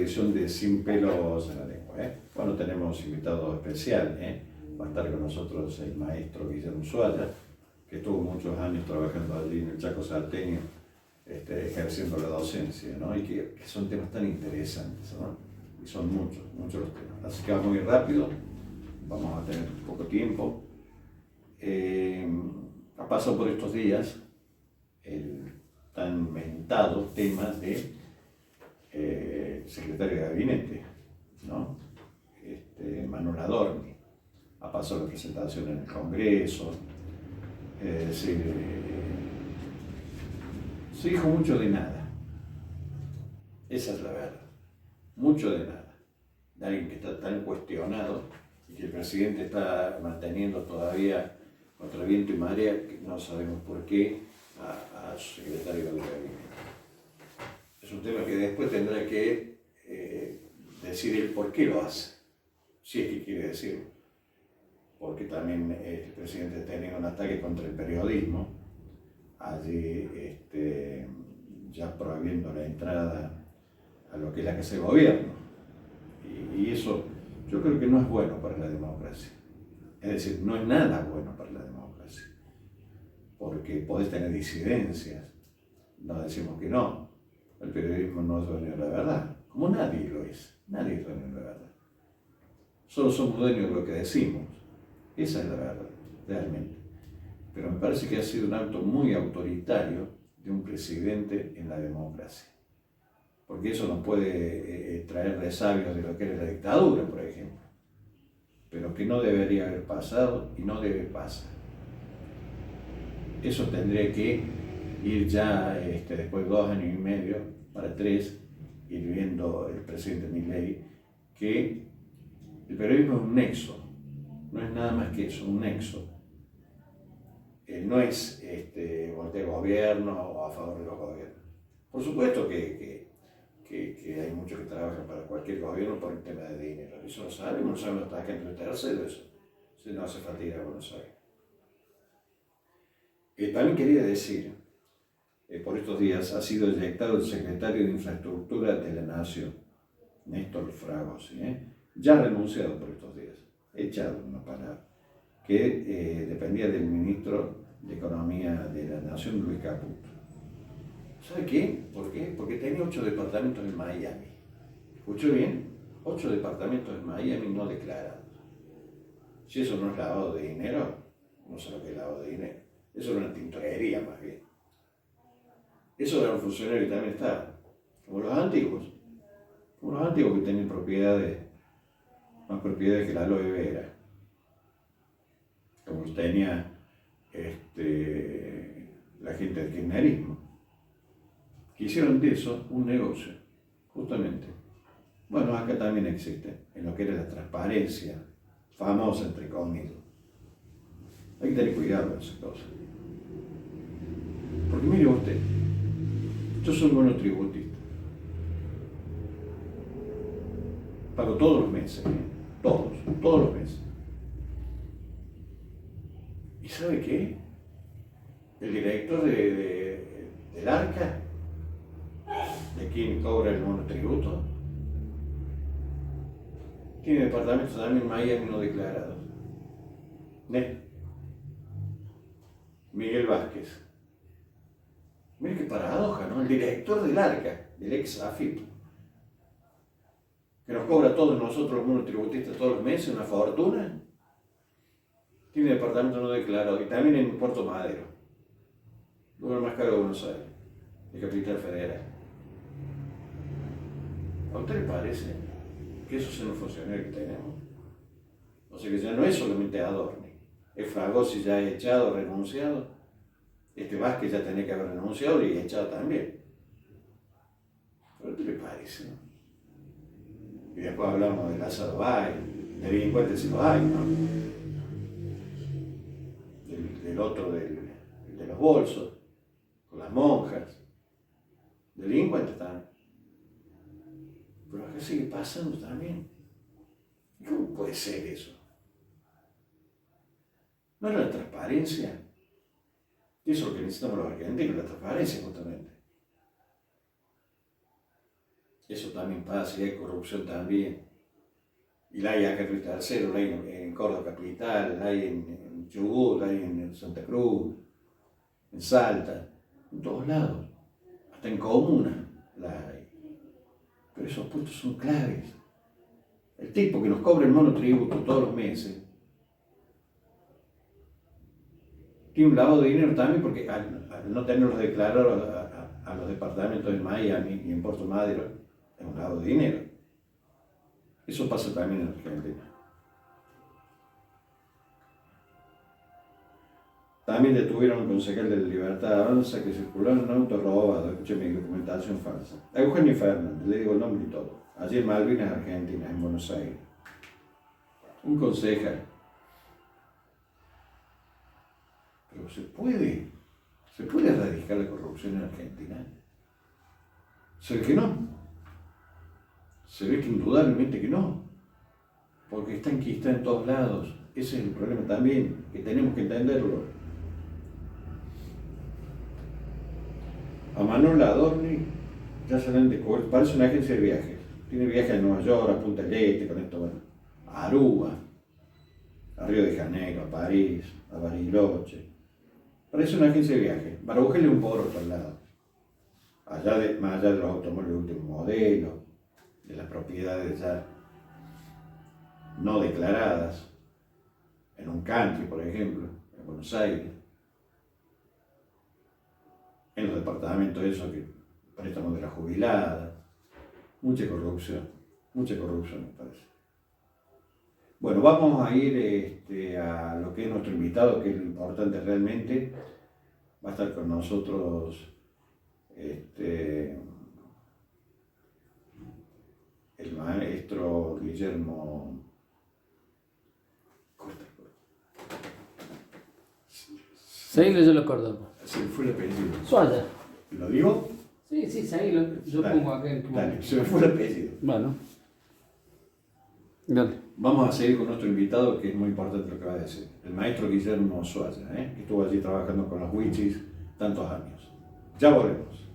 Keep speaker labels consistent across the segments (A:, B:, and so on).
A: edición de Sin pelos en la lengua. Bueno, tenemos invitado especial. Va a estar con nosotros el maestro Guillermo Ushuaia, que estuvo muchos años trabajando allí en el Chaco Salteño, ejerciendo la docencia, ¿no? Y que son temas tan interesantes, ¿no? Y son muchos los temas. Así que vamos a ir rápido, vamos a tener poco tiempo. Ha pasado por estos días el tan mentado tema de secretario de gabinete, ¿no? Manuel Adorni. Ha pasado la presentación en el Congreso. Se dijo mucho de nada. Esa es la verdad. Mucho de nada. De alguien que está tan cuestionado y que el presidente está manteniendo todavía contra viento y marea, que no sabemos por qué, a su secretario de gabinete. Es un tema que después tendrá que decir él por qué lo hace, si es que quiere decirlo. Porque también el presidente ha tenido un ataque contra el periodismo, allí ya prohibiendo la entrada a lo que es la Casa de Gobierno. Y eso yo creo que no es bueno para la democracia. Es decir, no es nada bueno para la democracia. Porque podés tener disidencias, no decimos que no. El periodismo no es dueño de la verdad, como nadie lo es. Nadie es dueño de la verdad. Solo somos dueños de lo que decimos. Esa es la verdad, realmente. Pero me parece que ha sido un acto muy autoritario de un presidente en la democracia. Porque eso nos puede traer resabios de lo que era la dictadura, por ejemplo. Pero que no debería haber pasado y no debe pasar. Eso tendría que ir ya después de 2 años y medio, para 3, ir viendo el presidente Milei, que el periodismo es un nexo. No es nada más que eso, un nexo. No es voltear el gobierno o a favor de los gobiernos. Por supuesto que hay muchos que trabajan para cualquier gobierno por el tema de dinero. Eso lo sabemos hasta que entre tercero, eso. Si no hace falta ir a Buenos Aires. También quería decir, por estos días ha sido eyectado el secretario de Infraestructura de la Nación, Néstor Fragosi, ya renunciado por estos días. Echado una palabra, que dependía del ministro de Economía de la Nación, Luis Caputo. ¿Sabe qué? ¿Por qué? Porque tenía 8 departamentos en Miami. ¿Escuchó bien? 8 departamentos en Miami no declarados. Si eso no es lavado de dinero, no sé lo que es lavado de dinero. Eso era una tintorería más bien. Eso era un funcionario que también estaba, como los antiguos que tenían más propiedades que la aloe vera, como tenía la gente del kirchnerismo, que hicieron de eso un negocio, justamente. Bueno, acá también existe, en lo que era la transparencia, famosa entre comillas. Hay que tener cuidado con esas cosas. Porque mire usted, yo soy monotributista. Pago todos los meses, todos los meses. ¿Y sabe qué? El director del ARCA, de quien cobra el monotributo, tiene departamentos también en Miami no declarados. Miguel Vázquez. Mire qué paradoja, ¿no? El director del ARCA, del ex AFIP, que nos cobra a todos nosotros los monotributistas todos los meses una fortuna, tiene departamento no declarado, y también en Puerto Madero, lugar más caro de Buenos Aires, de Capital Federal. ¿A usted le parece que esos son los funcionarios que tenemos? O sea que ya no es solamente Adorni, es Fragosi ya echado, renunciado, Vázquez ya tenía que haber renunciado y echado también. ¿Pero qué le parece? Y después hablamos de Lázaro Báez, de delincuentes si los hay, ¿no? Del otro, de los bolsos, con las monjas. Delincuentes también. Pero acá sigue pasando también. ¿Cómo puede ser eso? ¿No es la transparencia? Y eso es lo que necesitamos los argentinos, la transparencia justamente. Eso también pasa, y hay corrupción también. Y la hay acá en Río Tercero, la hay en Córdoba Capital, la hay en Chubut, la hay en Santa Cruz, en Salta, en todos lados, hasta en Comuna la hay. Pero esos puestos son claves. El tipo que nos cobra el monotributo todos los meses tiene un lavado de dinero también, porque al no tenerlos declarados a los departamentos de Miami y en Puerto Madero, es un lavado de dinero. Eso pasa también en Argentina. También detuvieron a un concejal de la Libertad Avanza que circuló en un auto robado, escúcheme, documentación falsa. A Eugenio Fernández, le digo el nombre y todo. Allí en Malvinas, Argentina, en Buenos Aires. Un concejal. Pero se puede erradicar la corrupción en Argentina. Se ve que no. Se ve que indudablemente que no. Porque está enquistada en todos lados. Ese es el problema también, que tenemos que entenderlo. A Manuel Adorni ya se han descubierto, parece una agencia de viajes. Tiene viajes a Nueva York, a Punta del Este, con esto, bueno, a Aruba, a Río de Janeiro, a París, a Bariloche. Parece una agencia de viajes. Para buscarle un poro al lado. Más allá de los automóviles de último modelo, de las propiedades ya no declaradas, en un country, por ejemplo, en Buenos Aires, en los departamentos esos que préstamos de la jubilada, mucha corrupción me parece. Bueno, vamos a ir a lo que es nuestro invitado, que es lo importante realmente. Va a estar con nosotros el maestro Guillermo.
B: Seguilo, yo lo corto.
A: Se me fue el apellido.
B: Suaya.
A: ¿Lo digo?
B: Sí, seguilo. Yo
A: Dale,
B: pongo aquel.
A: Dale, se me fue el apellido.
B: Bueno. Dale.
A: Vamos a seguir con nuestro invitado, que es muy importante lo que va a decir. El maestro Guillermo Suaya, que estuvo allí trabajando con los Wichis tantos años. Ya volvemos.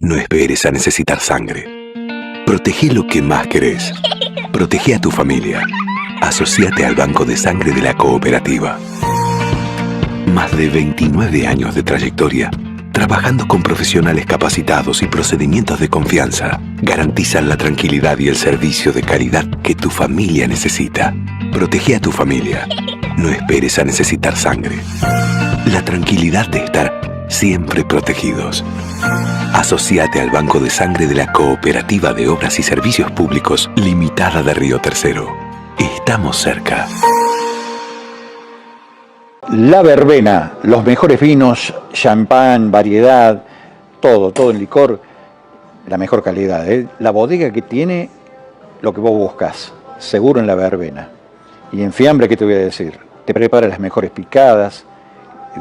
C: No esperes a necesitar sangre. Protege lo que más querés. Protege a tu familia. Asociate al Banco de Sangre de la Cooperativa. Más de 29 años de trayectoria, trabajando con profesionales capacitados y procedimientos de confianza, garantizan la tranquilidad y el servicio de calidad que tu familia necesita. Protege a tu familia. No esperes a necesitar sangre. La tranquilidad de estar siempre protegidos. Asociate al Banco de Sangre de la Cooperativa de Obras y Servicios Públicos Limitada de Río Tercero. Estamos cerca.
D: La Verbena, los mejores vinos, champán, variedad, todo en licor, la mejor calidad. La bodega que tiene lo que vos buscas, seguro en La Verbena. Y en fiambre, ¿qué te voy a decir? Te prepara las mejores picadas.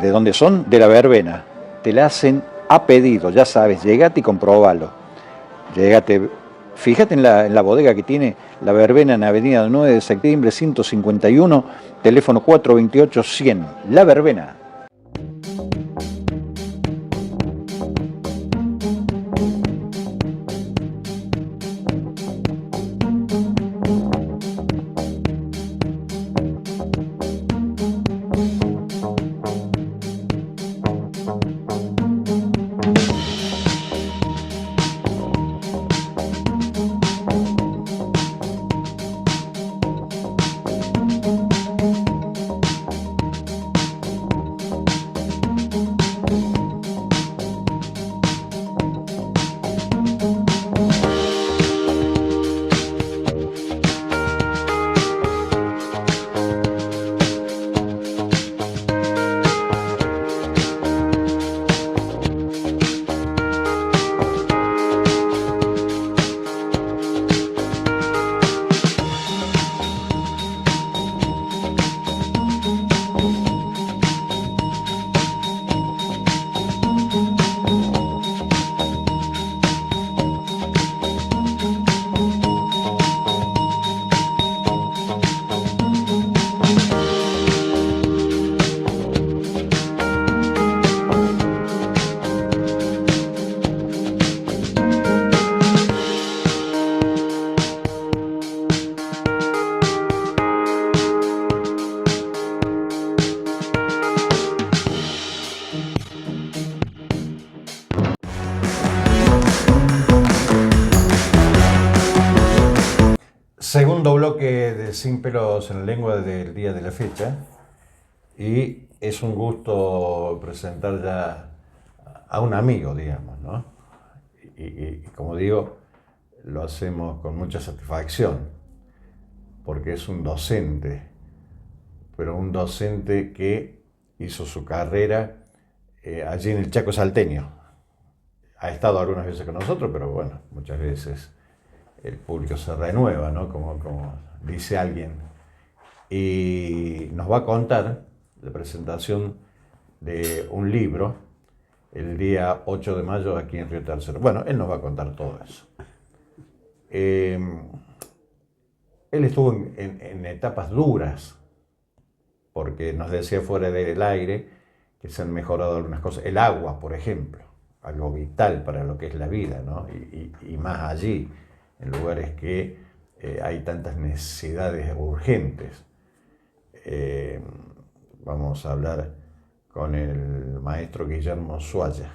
D: ¿De dónde son? De La Verbena. Te la hacen a pedido, ya sabes, llegate y comprobalo. Llegate, fíjate en la bodega que tiene La Verbena en Avenida 9 de Septiembre 151, teléfono 428-100. La Verbena. Segundo bloque de Sin Pelos en la Lengua del día de la fecha. Y es un gusto presentar ya a un amigo, digamos, ¿no? Y como digo, lo hacemos con mucha satisfacción, porque es un docente, pero un docente que hizo su carrera allí en el Chaco salteño. Ha estado algunas veces con nosotros, pero bueno, muchas veces el público se renueva, ¿no? Como dice alguien. Y nos va a contar la presentación de un libro el día 8 de mayo aquí en Río Tercero. Bueno, él nos va a contar todo eso. Él estuvo en etapas duras, porque nos decía fuera del aire que se han mejorado algunas cosas. El agua, por ejemplo, algo vital para lo que es la vida, ¿no? Y más allí, en lugares que hay tantas necesidades urgentes. Vamos a hablar con el maestro Guillermo Zuaya.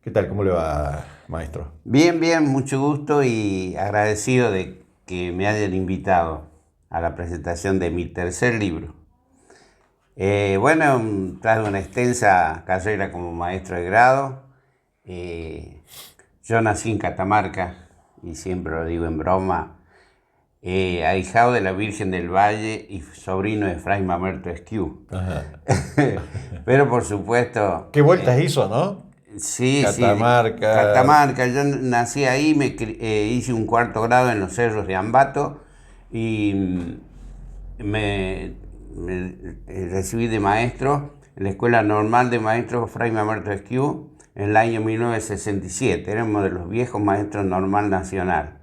D: ¿Qué tal? ¿Cómo le va, maestro?
E: Bien, mucho gusto y agradecido de que me hayan invitado a la presentación de mi tercer libro. Bueno, tras una extensa carrera como maestro de grado, yo nací en Catamarca, y siempre lo digo en broma, ahijado de la Virgen del Valle y sobrino de Fray Mamerto Esquiú. Pero por supuesto...
D: ¿Qué vueltas hizo, no?
E: Sí,
D: Catamarca.
E: Sí, Catamarca. Yo nací ahí, hice un cuarto grado en los cerros de Ambato y me recibí de maestro en la Escuela Normal de Maestros Fray Mamerto Esquiú en el año 1967. Éramos de los viejos maestros normal nacional.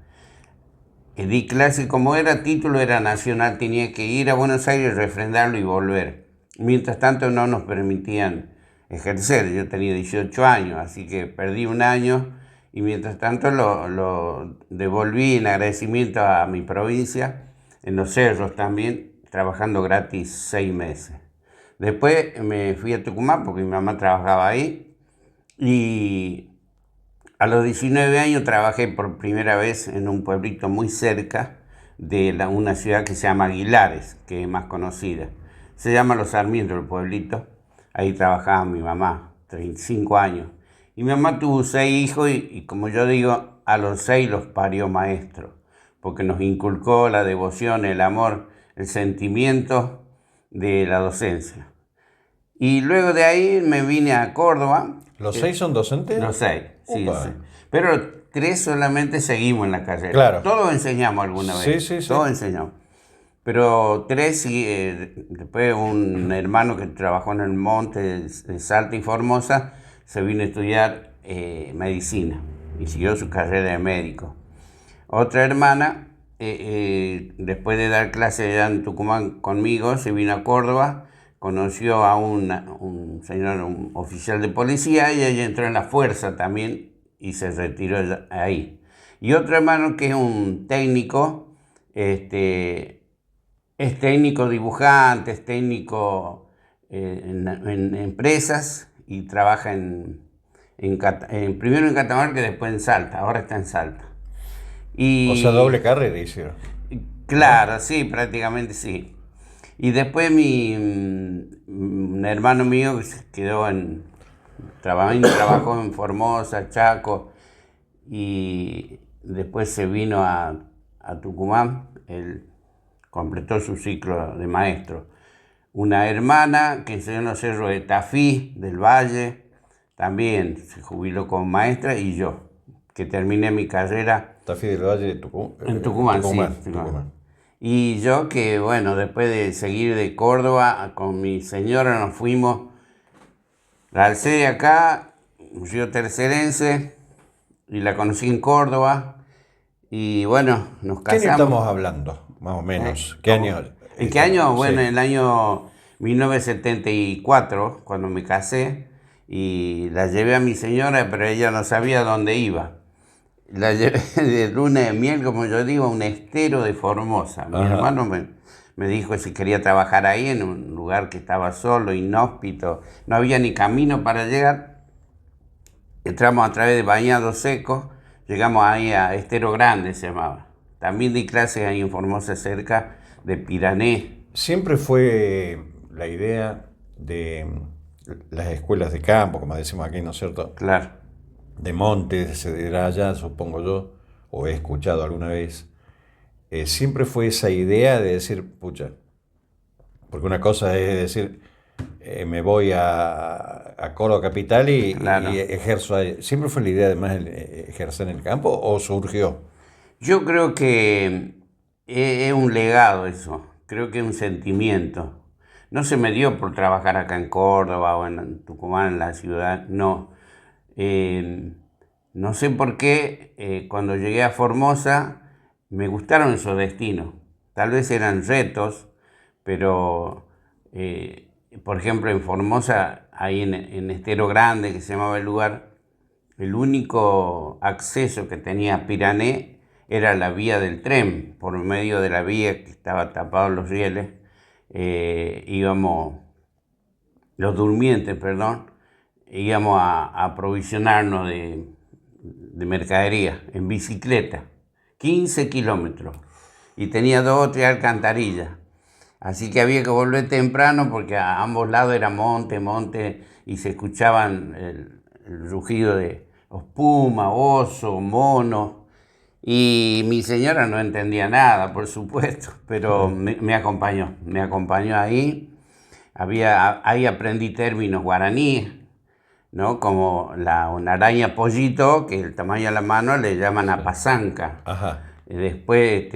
E: Di clase, como era título, era nacional, tenía que ir a Buenos Aires, refrendarlo y volver. Mientras tanto no nos permitían ejercer, yo tenía 18 años, así que perdí un año y mientras tanto lo devolví en agradecimiento a mi provincia, en los cerros también, trabajando gratis 6 meses. Después me fui a Tucumán porque mi mamá trabajaba ahí y a los 19 años trabajé por primera vez en un pueblito muy cerca de una ciudad que se llama Aguilares, que es más conocida. Se llama Los Sarmientos el pueblito. Ahí trabajaba mi mamá, 35 años. Y mi mamá tuvo 6 hijos y como yo digo, a los 6 los parió maestro, porque nos inculcó la devoción, el amor, el sentimiento de la docencia. Y luego de ahí me vine a Córdoba.
D: ¿Los 6 son docentes?
E: Los 6, sí. Pero 3 solamente seguimos en la carrera.
D: Claro.
E: Todos enseñamos alguna vez.
D: Sí.
E: Todos enseñamos. Pero 3 sí, después un hermano que trabajó en el monte de Salta y Formosa se vino a estudiar medicina y siguió su carrera de médico. Otra hermana, después de dar clase allá en Tucumán conmigo, se vino a Córdoba, conoció a un señor, un oficial de policía, y ella entró en la fuerza también y se retiró ahí. Y otro hermano que es un técnico, es técnico dibujante, es técnico en empresas y trabaja primero en Catamarca y después en Salta, ahora está en Salta.
D: O sea, doble carrera hicieron.
E: Claro, sí, prácticamente sí. Y después un hermano mío que se quedó trabajó en Formosa, Chaco, y después se vino a Tucumán. Él completó su ciclo de maestro. Una hermana que enseñó en los cerros de Tafí, del Valle, también se jubiló como maestra, y yo, que terminé mi carrera.
D: Tafí del Valle de Tucumán.
E: En Tucumán, sí. Tucumán. Y yo que, bueno, después de seguir de Córdoba, con mi señora nos fuimos, la alcé de acá, Río Tercerense, y la conocí en Córdoba, y bueno, nos casamos.
D: ¿Qué año estamos hablando, más o menos? ¿Qué año?
E: ¿En qué año? Bueno,
D: sí.
E: En el año 1974, cuando me casé, y la llevé a mi señora, pero ella no sabía dónde iba. La llevé de luna de miel, como yo digo, a un estero de Formosa. Mi hermano me dijo si quería trabajar ahí, en un lugar que estaba solo, inhóspito, no había ni camino para llegar. Entramos a través de Bañados Secos, llegamos ahí a Estero Grande, se llamaba. también di clases ahí en Formosa, cerca de Pirané.
D: Siempre fue la idea de las escuelas de campo, como decimos aquí, ¿no es cierto?
E: Claro.
D: De monte, se dirá allá, supongo yo, o he escuchado alguna vez. Siempre fue esa idea de decir, pucha, porque una cosa es decir, me voy a Córdoba Capital
E: Claro.
D: y ejerzo ahí. ¿Siempre fue la idea además ejercer en el campo o surgió?
E: Yo creo que es un legado eso, creo que es un sentimiento. No se me dio por trabajar acá en Córdoba o en Tucumán, en la ciudad, no. No sé por qué, cuando llegué a Formosa me gustaron esos destinos. Tal vez eran retos, pero por ejemplo en Formosa, ahí en Estero Grande, que se llamaba el lugar, el único acceso que tenía Pirané era la vía del tren. Por medio de la vía que estaba tapado los rieles, íbamos, los durmientes, perdón, íbamos a aprovisionarnos de mercadería en bicicleta, 15 kilómetros, y tenía 2 o 3 alcantarillas. Así que había que volver temprano porque a ambos lados era monte, y se escuchaban el rugido de los pumas, osos, monos. Y mi señora no entendía nada, por supuesto, pero me acompañó ahí. Ahí aprendí términos guaraníes, ¿no? Como una araña pollito, que el tamaño de la mano le llaman apazanca.
D: Ajá.
E: Después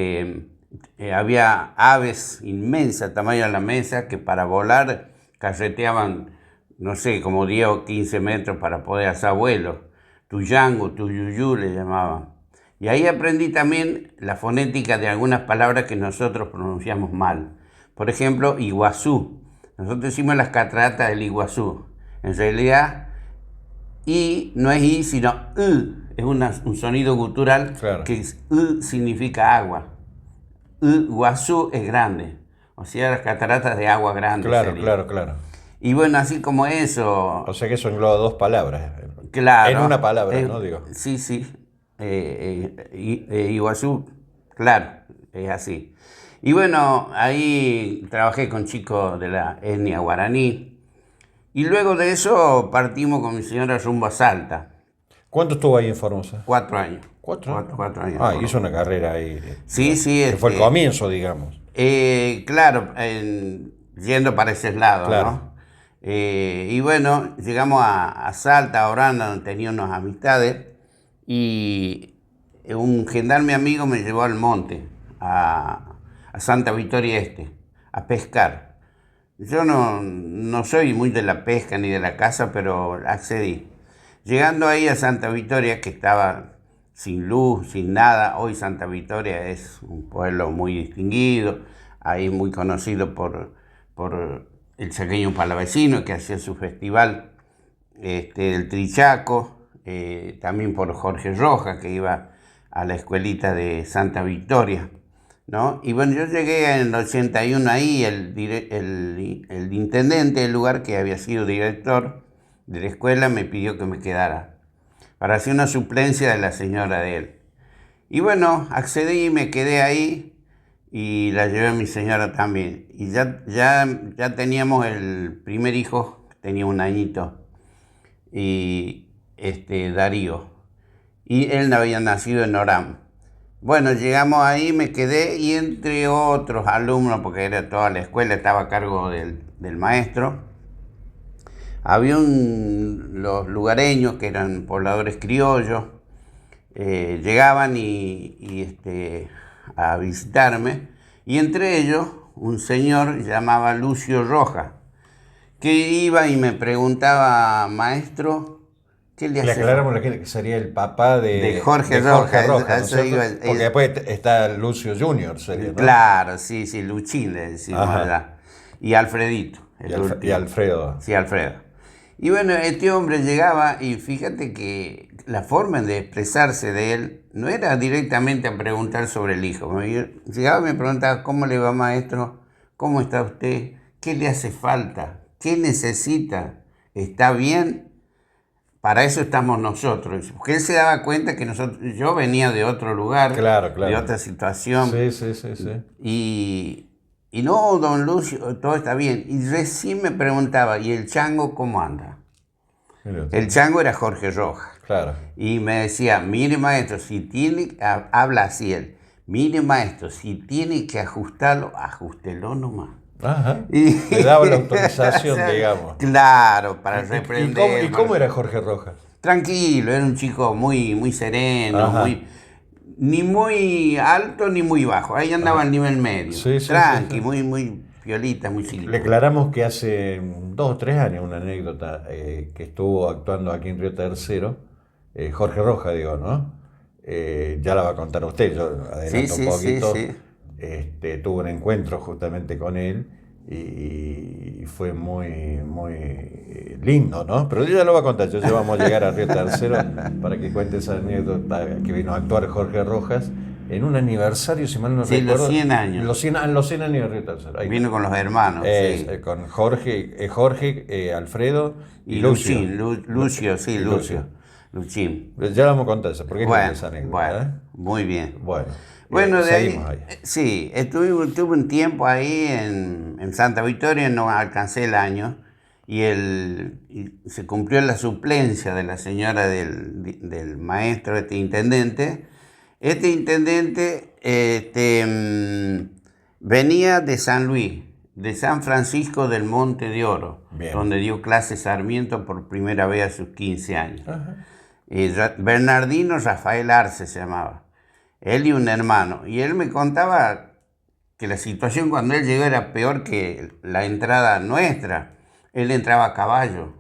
E: había aves inmensas, tamaño de la mesa, que para volar carreteaban, no sé, como 10 o 15 metros para poder hacer vuelo. Tuyango, tuyuyú le llamaban. Y ahí aprendí también la fonética de algunas palabras que nosotros pronunciamos mal. Por ejemplo, Iguazú. Nosotros decimos las cataratas del Iguazú. En realidad, I no es I, sino U. Es un sonido gutural,
D: Claro.
E: Que U significa agua. Iguazú es grande. O sea, las cataratas de agua grande.
D: Claro,
E: sería.
D: claro.
E: Y bueno, así como eso,
D: O sea que eso engloba 2 palabras.
E: claro.
D: En una palabra, ¿no? Digo.
E: Sí, sí. Iguazú, claro, es así. Y bueno, ahí trabajé con chicos de la etnia guaraní. Y luego de eso partimos con mi señora rumbo a Salta.
D: ¿Cuánto estuvo ahí en Formosa?
E: 4 años.
D: 4 años.
E: 4 años.
D: Ah, hizo una carrera ahí.
E: Sí, sí.
D: Que fue el comienzo, digamos.
E: Claro, yendo para ese lado,
D: Claro.
E: ¿no? Y bueno, llegamos a Salta, a Orán, donde tenía unas amistades, y un gendarme amigo me llevó al monte, a Santa Victoria Este, a pescar. Yo no soy muy de la pesca ni de la caza, pero accedí. Llegando ahí a Santa Victoria, que estaba sin luz, sin nada. Hoy Santa Victoria es un pueblo muy distinguido, ahí muy conocido por el chaqueño palavecino, que hacía su festival del Trichaco, también por Jorge Rojas, que iba a la escuelita de Santa Victoria, ¿no? Y bueno, yo llegué en el 81 ahí, el intendente del lugar, que había sido director de la escuela, me pidió que me quedara para hacer una suplencia de la señora de él. Y bueno, accedí y me quedé ahí, y la llevé a mi señora también. Y ya teníamos el primer hijo, tenía 1 añito, y Darío. Y él había nacido en Orán. Bueno, llegamos ahí, me quedé, y entre otros alumnos, porque era toda la escuela, estaba a cargo del maestro, había los lugareños, que eran pobladores criollos, llegaban a visitarme, y entre ellos un señor llamaba Lucio Rojas, que iba y me preguntaba, maestro, ¿qué le hace?
D: Le aclaramos que sería el papá de
E: Jorge Rojas,
D: ¿no
E: eso
D: es
E: iba,
D: cierto? Porque después está Lucio Junior, sería, ¿no?
E: Claro, sí, Luchín le decimos allá. Y Alfredito.
D: Y Alfredo.
E: Sí, Alfredo. Y bueno, este hombre llegaba, y fíjate que la forma de expresarse de él no era directamente a preguntar sobre el hijo. Llegaba y me preguntaba, ¿cómo le va, maestro? ¿Cómo está usted? ¿Qué le hace falta? ¿Qué necesita? ¿Está bien? para eso estamos nosotros. Porque él se daba cuenta que yo venía de otro lugar,
D: Claro, claro.
E: de otra situación.
D: Sí.
E: Y no, don Lucio, todo está bien. Y recién me preguntaba, ¿y el chango cómo anda?
D: Mira usted.
E: El chango era Jorge Rojas.
D: Claro.
E: Y me decía, mire maestro, si tiene, habla así él, mire maestro, si tiene que ajustarlo, ajustelo nomás.
D: Ajá.
E: Y
D: Le daba la autorización, digamos.
E: Claro, para
D: ¿Y
E: reprender.
D: cómo era Jorge Rojas?
E: Tranquilo, era un chico muy sereno,
D: Ajá.
E: ni muy alto ni muy bajo. Ahí andaba al nivel medio.
D: Sí,
E: Tranqui,
D: sí.
E: muy piolita, muy
D: Le
E: chiquito.
D: aclaramos que hace 2 o 3 años, una anécdota, que estuvo actuando aquí en Río Tercero, Jorge Rojas, digo, ¿no? Ya la va a contar usted, yo adelanto
E: Sí,
D: un poquito.
E: sí.
D: Tuve un encuentro justamente con él y fue muy lindo, ¿no? Pero ya lo va a contar, ya vamos a llegar a Río Tercero para que cuente esa anécdota que vino a actuar Jorge Rojas en un aniversario, si mal no
E: Sí,
D: recuerdo.
E: los 100 años.
D: Los 100 años de Río Tercero. Ahí
E: Vino
D: está.
E: con los hermanos. Sí.
D: Con Jorge, Alfredo y Lucio.
E: Lucio, sí,
D: Y
E: Lucio. Luchín.
D: Ya vamos a contar eso, porque
E: Bueno,
D: es esa anécdota.
E: bueno, muy bien.
D: Bueno,
E: Bueno, de ahí,
D: seguimos ahí.
E: sí, estuve un tiempo ahí en Santa Victoria, no alcancé el año, y se cumplió la suplencia de la señora del maestro, este intendente. Este intendente venía de San Luis, de San Francisco del Monte de Oro,
D: Bien.
E: donde dio clase Sarmiento por primera vez a sus 15 años.
D: Ajá.
E: Bernardino Rafael Arce se llamaba. Él y un hermano. Y él me contaba que la situación cuando él llegó era peor que la entrada nuestra. Él entraba a caballo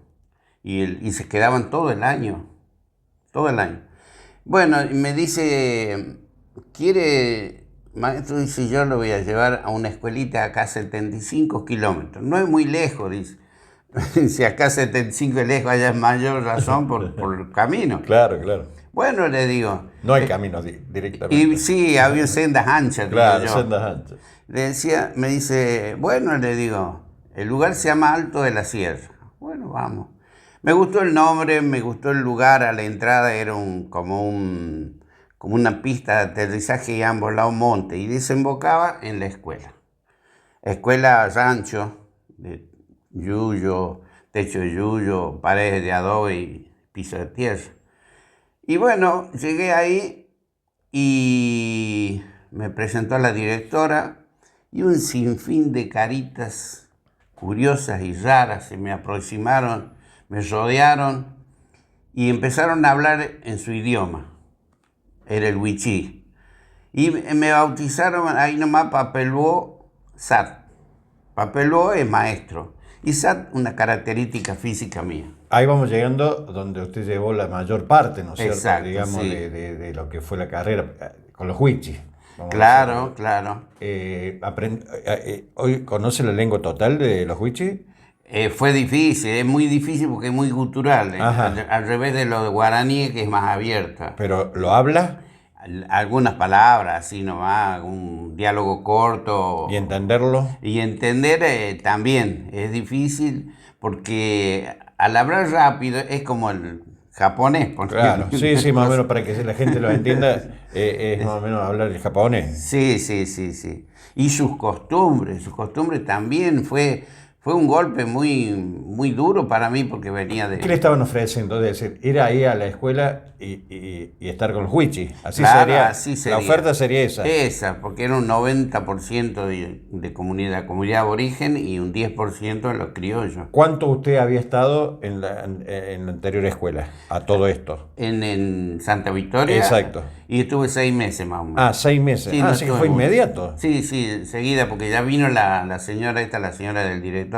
E: y se quedaban todo el año. Todo el año. Bueno, y me dice, maestro, dice, yo lo voy a llevar a una escuelita acá a 75 kilómetros. No es muy lejos, dice. Si acá 75 es lejos, allá es mayor razón por el camino.
D: Claro.
E: Bueno, le digo.
D: No hay camino directamente.
E: Y sí, había sendas anchas.
D: Claro,
E: digo yo.
D: sendas anchas.
E: Me dice, bueno, le digo, el lugar se llama Alto de la Sierra. Bueno, vamos. Me gustó el nombre, me gustó el lugar, a la entrada era como una pista de aterrizaje y a ambos lados monte, y desembocaba en la escuela. Escuela rancho, de yuyo, techo de yuyo, paredes de adobe y piso de tierra. Y bueno, llegué ahí y me presentó la directora y un sinfín de caritas curiosas y raras se me aproximaron, me rodearon y empezaron a hablar en su idioma. Era el wichí. Y me bautizaron ahí nomás Papeluó Sat. Papeluó es maestro y Sat una característica física mía.
D: Ahí vamos llegando donde usted llevó la mayor parte, ¿no es cierto?
E: Exacto,
D: Digamos,
E: sí.
D: de lo que fue la carrera con los huichis.
E: Claro.
D: ¿Hoy conoce la lengua total de los huichis?
E: Fue difícil, es muy difícil porque es muy cultural,
D: Ajá.
E: al revés de lo de guaraní, que es más abierta.
D: ¿Pero lo habla?
E: Algunas palabras, así nomás, un diálogo corto.
D: ¿Y entenderlo?
E: Y entender también es difícil porque al hablar rápido es como el japonés.
D: Claro, sí, más o menos para que la gente lo entienda, es más o menos hablar el japonés.
E: Sí. Y sus costumbres también fue un golpe muy duro para mí porque venía de...
D: ¿Qué le estaban ofreciendo? Es decir, ir ahí a la escuela y estar con los huichis.
E: Claro,
D: sería,
E: así sería.
D: La oferta sería esa.
E: Esa, porque era un 90% de comunidad aborigen y un 10% de los criollos.
D: ¿Cuánto usted había estado en la anterior escuela a todo esto?
E: En Santa Victoria.
D: Exacto.
E: Y estuve 6 meses más o menos.
D: 6 meses.
E: Sí, no
D: Así que
E: estuve
D: fue
E: mucho.
D: inmediato.
E: Sí, enseguida, porque ya vino la señora del director,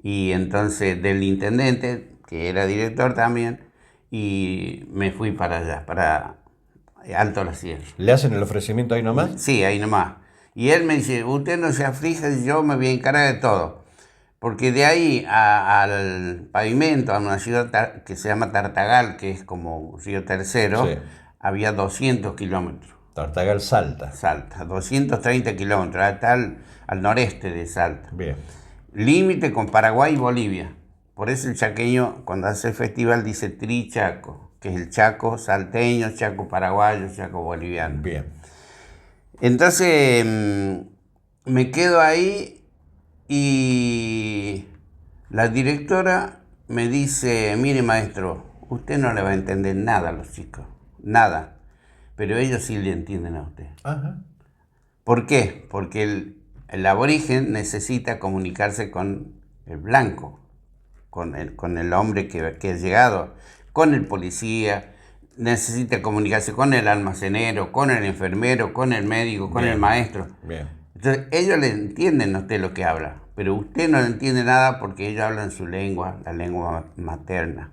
E: y entonces del intendente, que era director también, y me fui para allá, para Alto la Sierra.
D: ¿Le hacen el ofrecimiento ahí nomás?
E: Sí, ahí nomás. Y él me dice, usted no se aflija, yo me voy a encargar de todo. Porque de ahí al pavimento, a una ciudad que se llama Tartagal, que es como Río Tercero,
D: Sí.
E: había 200 kilómetros.
D: Tartagal Salta.
E: Salta, 230 kilómetros, está al noreste de Salta.
D: Bien.
E: Límite con Paraguay y Bolivia. Por eso el chaqueño, cuando hace el festival, dice Trichaco, que es el Chaco salteño, Chaco paraguayo, Chaco boliviano.
D: Bien.
E: Entonces me quedo ahí y la directora me dice, mire maestro, usted no le va a entender nada a los chicos, nada, pero ellos sí le entienden a usted.
D: Ajá.
E: ¿Por qué? Porque el aborigen necesita comunicarse con el blanco, con el hombre que ha llegado, con el policía, necesita comunicarse con el almacenero, con el enfermero, con el médico, con
D: Bien.
E: el maestro.
D: Bien.
E: Entonces ellos le entienden a usted lo que habla, pero usted no le entiende nada porque ellos hablan su lengua, la lengua materna.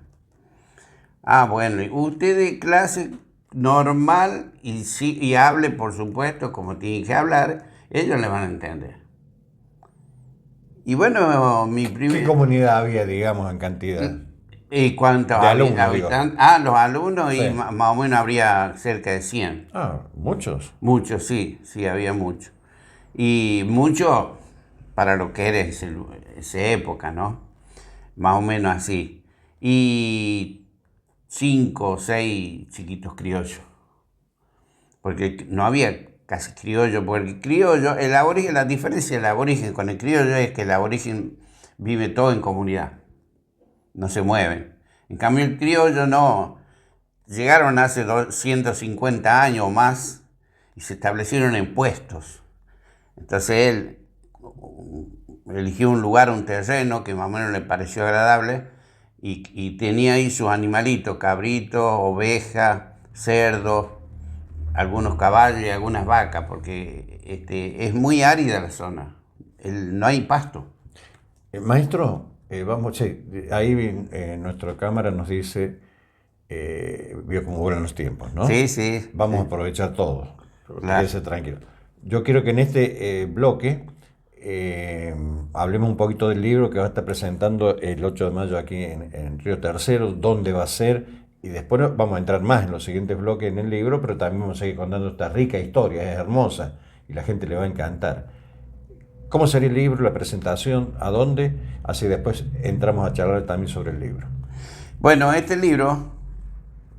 E: Ah, bueno, y usted de clase normal y hable, por supuesto, como tiene que hablar, ellos le van a entender. Y bueno, mi primer...
D: ¿Qué comunidad había, digamos, en cantidad?
E: ¿Y cuántos
D: De alumnos,
E: habitantes? Ah, los alumnos,
D: Sí.
E: y más o menos habría cerca de 100.
D: Ah, muchos.
E: Muchos, sí, había muchos. Y muchos para lo que era esa época, ¿no? Más o menos así. Y 5 o 6 chiquitos criollos. Porque no había casi criollo, porque el criollo, el aborigen, la diferencia del aborigen con el criollo es que el aborigen vive todo en comunidad, no se mueven. En cambio el criollo no, llegaron hace 150 años o más y se establecieron en puestos. Entonces él eligió un lugar, un terreno que más o menos le pareció agradable y tenía ahí sus animalitos, cabritos, ovejas, cerdos, algunos caballos y algunas vacas, porque es muy árida la zona, no hay pasto.
D: Maestro, vamos, sí, ahí nuestra cámara nos dice, vio cómo vuelan los tiempos, ¿no?
E: Sí, sí.
D: Vamos
E: sí.
D: a aprovechar todo,
E: Claro.
D: quédese tranquilo. Yo quiero que en este bloque hablemos un poquito del libro que va a estar presentando el 8 de mayo aquí en Río Tercero, dónde va a ser, y después vamos a entrar más en los siguientes bloques en el libro, pero también vamos a seguir contando esta rica historia, es hermosa, y la gente le va a encantar. ¿Cómo sería el libro, la presentación, a dónde? Así después entramos a charlar también sobre el libro.
E: Bueno, este libro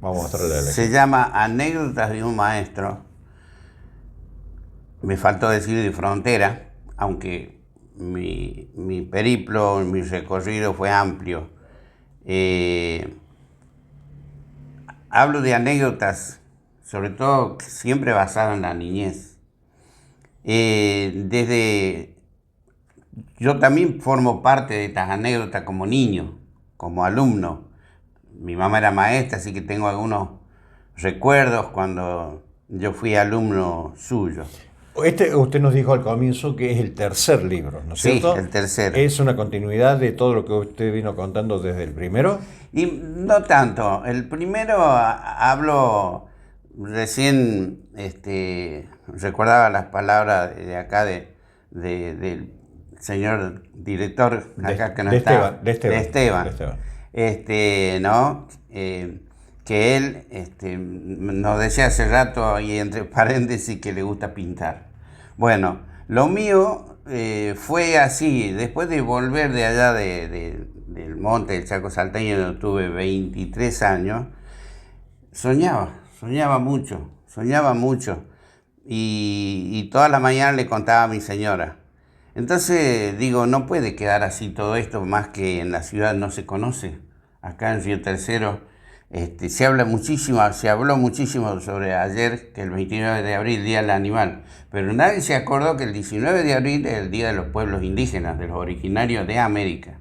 D: Vamos a mostrarle
E: se llama Anécdotas de un maestro. Me faltó decir de frontera, aunque mi periplo, mi recorrido fue amplio. Hablo de anécdotas, sobre todo siempre basadas en la niñez. Yo también formo parte de estas anécdotas como niño, como alumno. Mi mamá era maestra, así que tengo algunos recuerdos cuando yo fui alumno suyo.
D: Usted nos dijo al comienzo que es el tercer libro, ¿no es cierto?
E: Sí, el tercero.
D: ¿Es una continuidad de todo lo que usted vino contando desde el primero?
E: Y no tanto. El primero hablo recién, recordaba las palabras de acá del señor director acá que no está.
D: De Esteban.
E: ¿No? Que él nos decía hace rato, y entre paréntesis, que le gusta pintar. Bueno, lo mío fue así. Después de volver de allá del monte del Chaco salteño, donde tuve 23 años, soñaba mucho. Y toda la mañana le contaba a mi señora. Entonces digo, no puede quedar así todo esto, más que en la ciudad no se conoce. Acá en Río Tercero se habló muchísimo sobre ayer, que el 29 de abril, Día del Animal, pero nadie se acordó que el 19 de abril es el Día de los Pueblos Indígenas, de los originarios de América,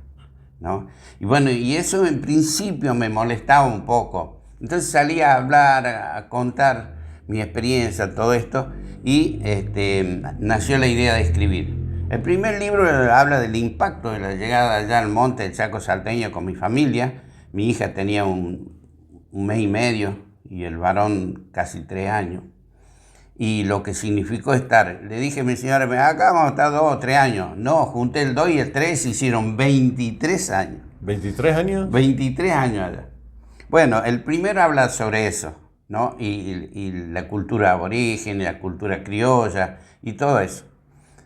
E: ¿no? Y bueno, y eso en principio me molestaba un poco. Entonces salí a hablar, a contar mi experiencia, todo esto, y nació la idea de escribir. El primer libro habla del impacto de la llegada allá al monte del Chaco salteño con mi familia. Mi hija tenía un mes y medio y el varón casi 3 años. Y lo que significó estar. Le dije a mi señora, acá vamos a estar 2 o 3 años. No, junté el 2 y el 3 y hicieron 23 años.
D: ¿23 años?
E: 23 años allá. Bueno, el primero habla sobre eso, ¿no? Y la cultura aborigen, la cultura criolla y todo eso.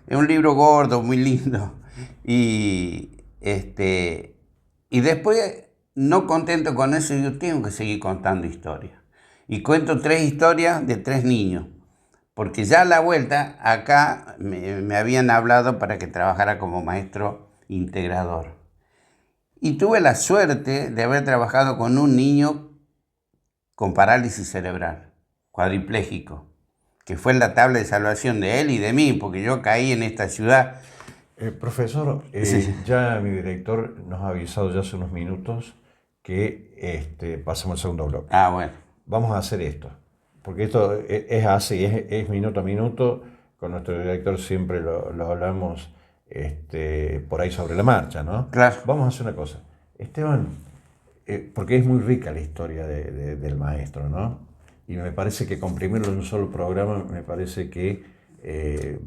E: Es un libro gordo, muy lindo. Y Y después, no contento con eso, yo tengo que seguir contando historias. Y cuento 3 historias de 3 niños. Porque ya a la vuelta, acá me habían hablado para que trabajara como maestro integrador. Y tuve la suerte de haber trabajado con un niño con parálisis cerebral, cuadripléjico, que fue la tabla de salvación de él y de mí, porque yo caí en esta ciudad.
D: Profesor,
E: Sí.
D: ya mi director nos ha avisado ya hace unos minutos que pasamos al segundo bloque.
E: Ah, bueno.
D: Vamos a hacer esto, porque esto es así, es minuto a minuto. Con nuestro director siempre lo hablamos por ahí sobre la marcha, ¿no?
E: Claro.
D: Vamos a hacer una cosa. Esteban, porque es muy rica la historia del maestro, ¿no? Y me parece que comprimirlo en un solo programa, me parece que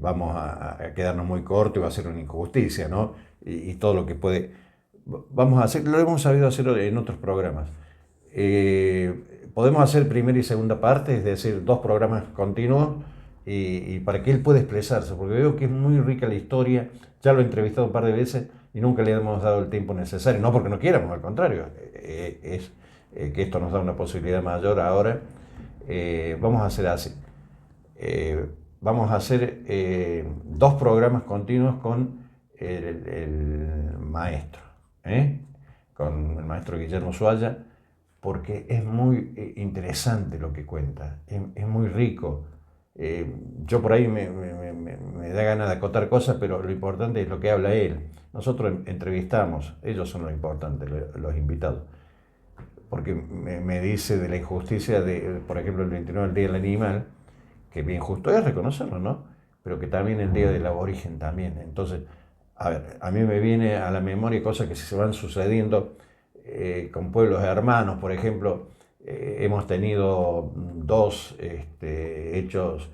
D: vamos a quedarnos muy cortos y va a ser una injusticia, ¿no? Y todo lo que puede... Vamos a hacer, lo hemos sabido hacer en otros programas. Podemos hacer primera y segunda parte, es decir, 2 programas continuos y para que él pueda expresarse, porque veo que es muy rica la historia. Ya lo he entrevistado un par de veces y nunca le hemos dado el tiempo necesario, no porque no quieramos, al contrario, es que esto nos da una posibilidad mayor ahora. Vamos a hacer así. Vamos a hacer 2 programas continuos con el maestro, con el maestro Guillermo Zualla, porque es muy interesante lo que cuenta, es muy rico. Yo por ahí me da ganas de acotar cosas, pero lo importante es lo que habla él. Nosotros entrevistamos, ellos son lo importante, los invitados. Porque me dice de la injusticia de, por ejemplo, el 29 del Día del Animal, que bien justo es reconocerlo, ¿no? Pero que también el Día del Aborigen también. Entonces, a ver, a mí me viene a la memoria cosas que se van sucediendo con pueblos hermanos. Por ejemplo, hemos tenido 2 hechos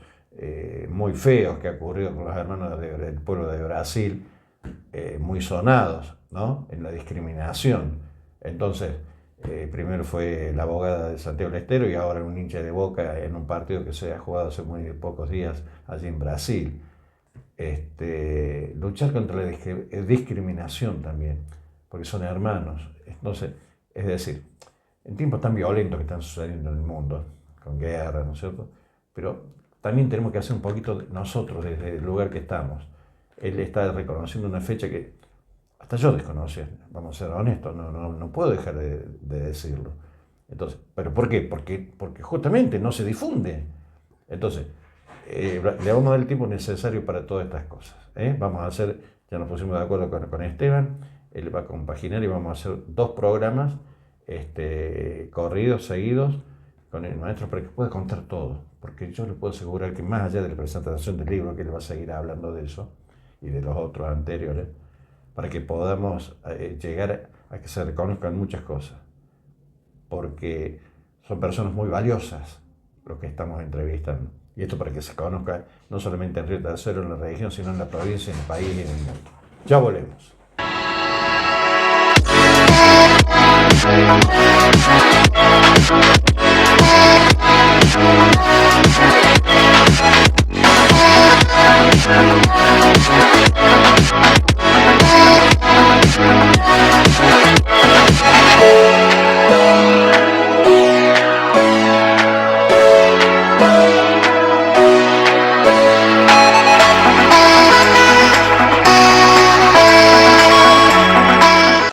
D: muy feos que han ocurrido con los hermanos del pueblo de Brasil, muy sonados, ¿no? En la discriminación. Entonces, primero fue la abogada de Santiago del Estero y ahora un hincha de Boca en un partido que se ha jugado hace muy pocos días allí en Brasil. Luchar contra la discriminación también, porque son hermanos. Entonces, es decir, en tiempos tan violentos que están sucediendo en el mundo, con guerra, ¿no es cierto? Pero también tenemos que hacer un poquito nosotros desde el lugar que estamos. Él está reconociendo una fecha que hasta yo desconocía, vamos a ser honestos, no puedo dejar de decirlo. Entonces, ¿pero por qué? Porque justamente no se difunde. Entonces, le vamos a dar el tiempo necesario para todas estas cosas. Vamos a hacer, ya nos pusimos de acuerdo con Esteban, él va a compaginar y vamos a hacer 2 programas corridos, seguidos, con el maestro para que pueda contar todo. Porque yo le puedo asegurar que más allá de la presentación del libro, que él va a seguir hablando de eso y de los otros anteriores, para que podamos llegar a que se reconozcan muchas cosas, porque son personas muy valiosas los que estamos entrevistando, y esto para que se conozca no solamente en Río Tercero, en la región, sino en la provincia, en el país y en el mundo. Ya volvemos.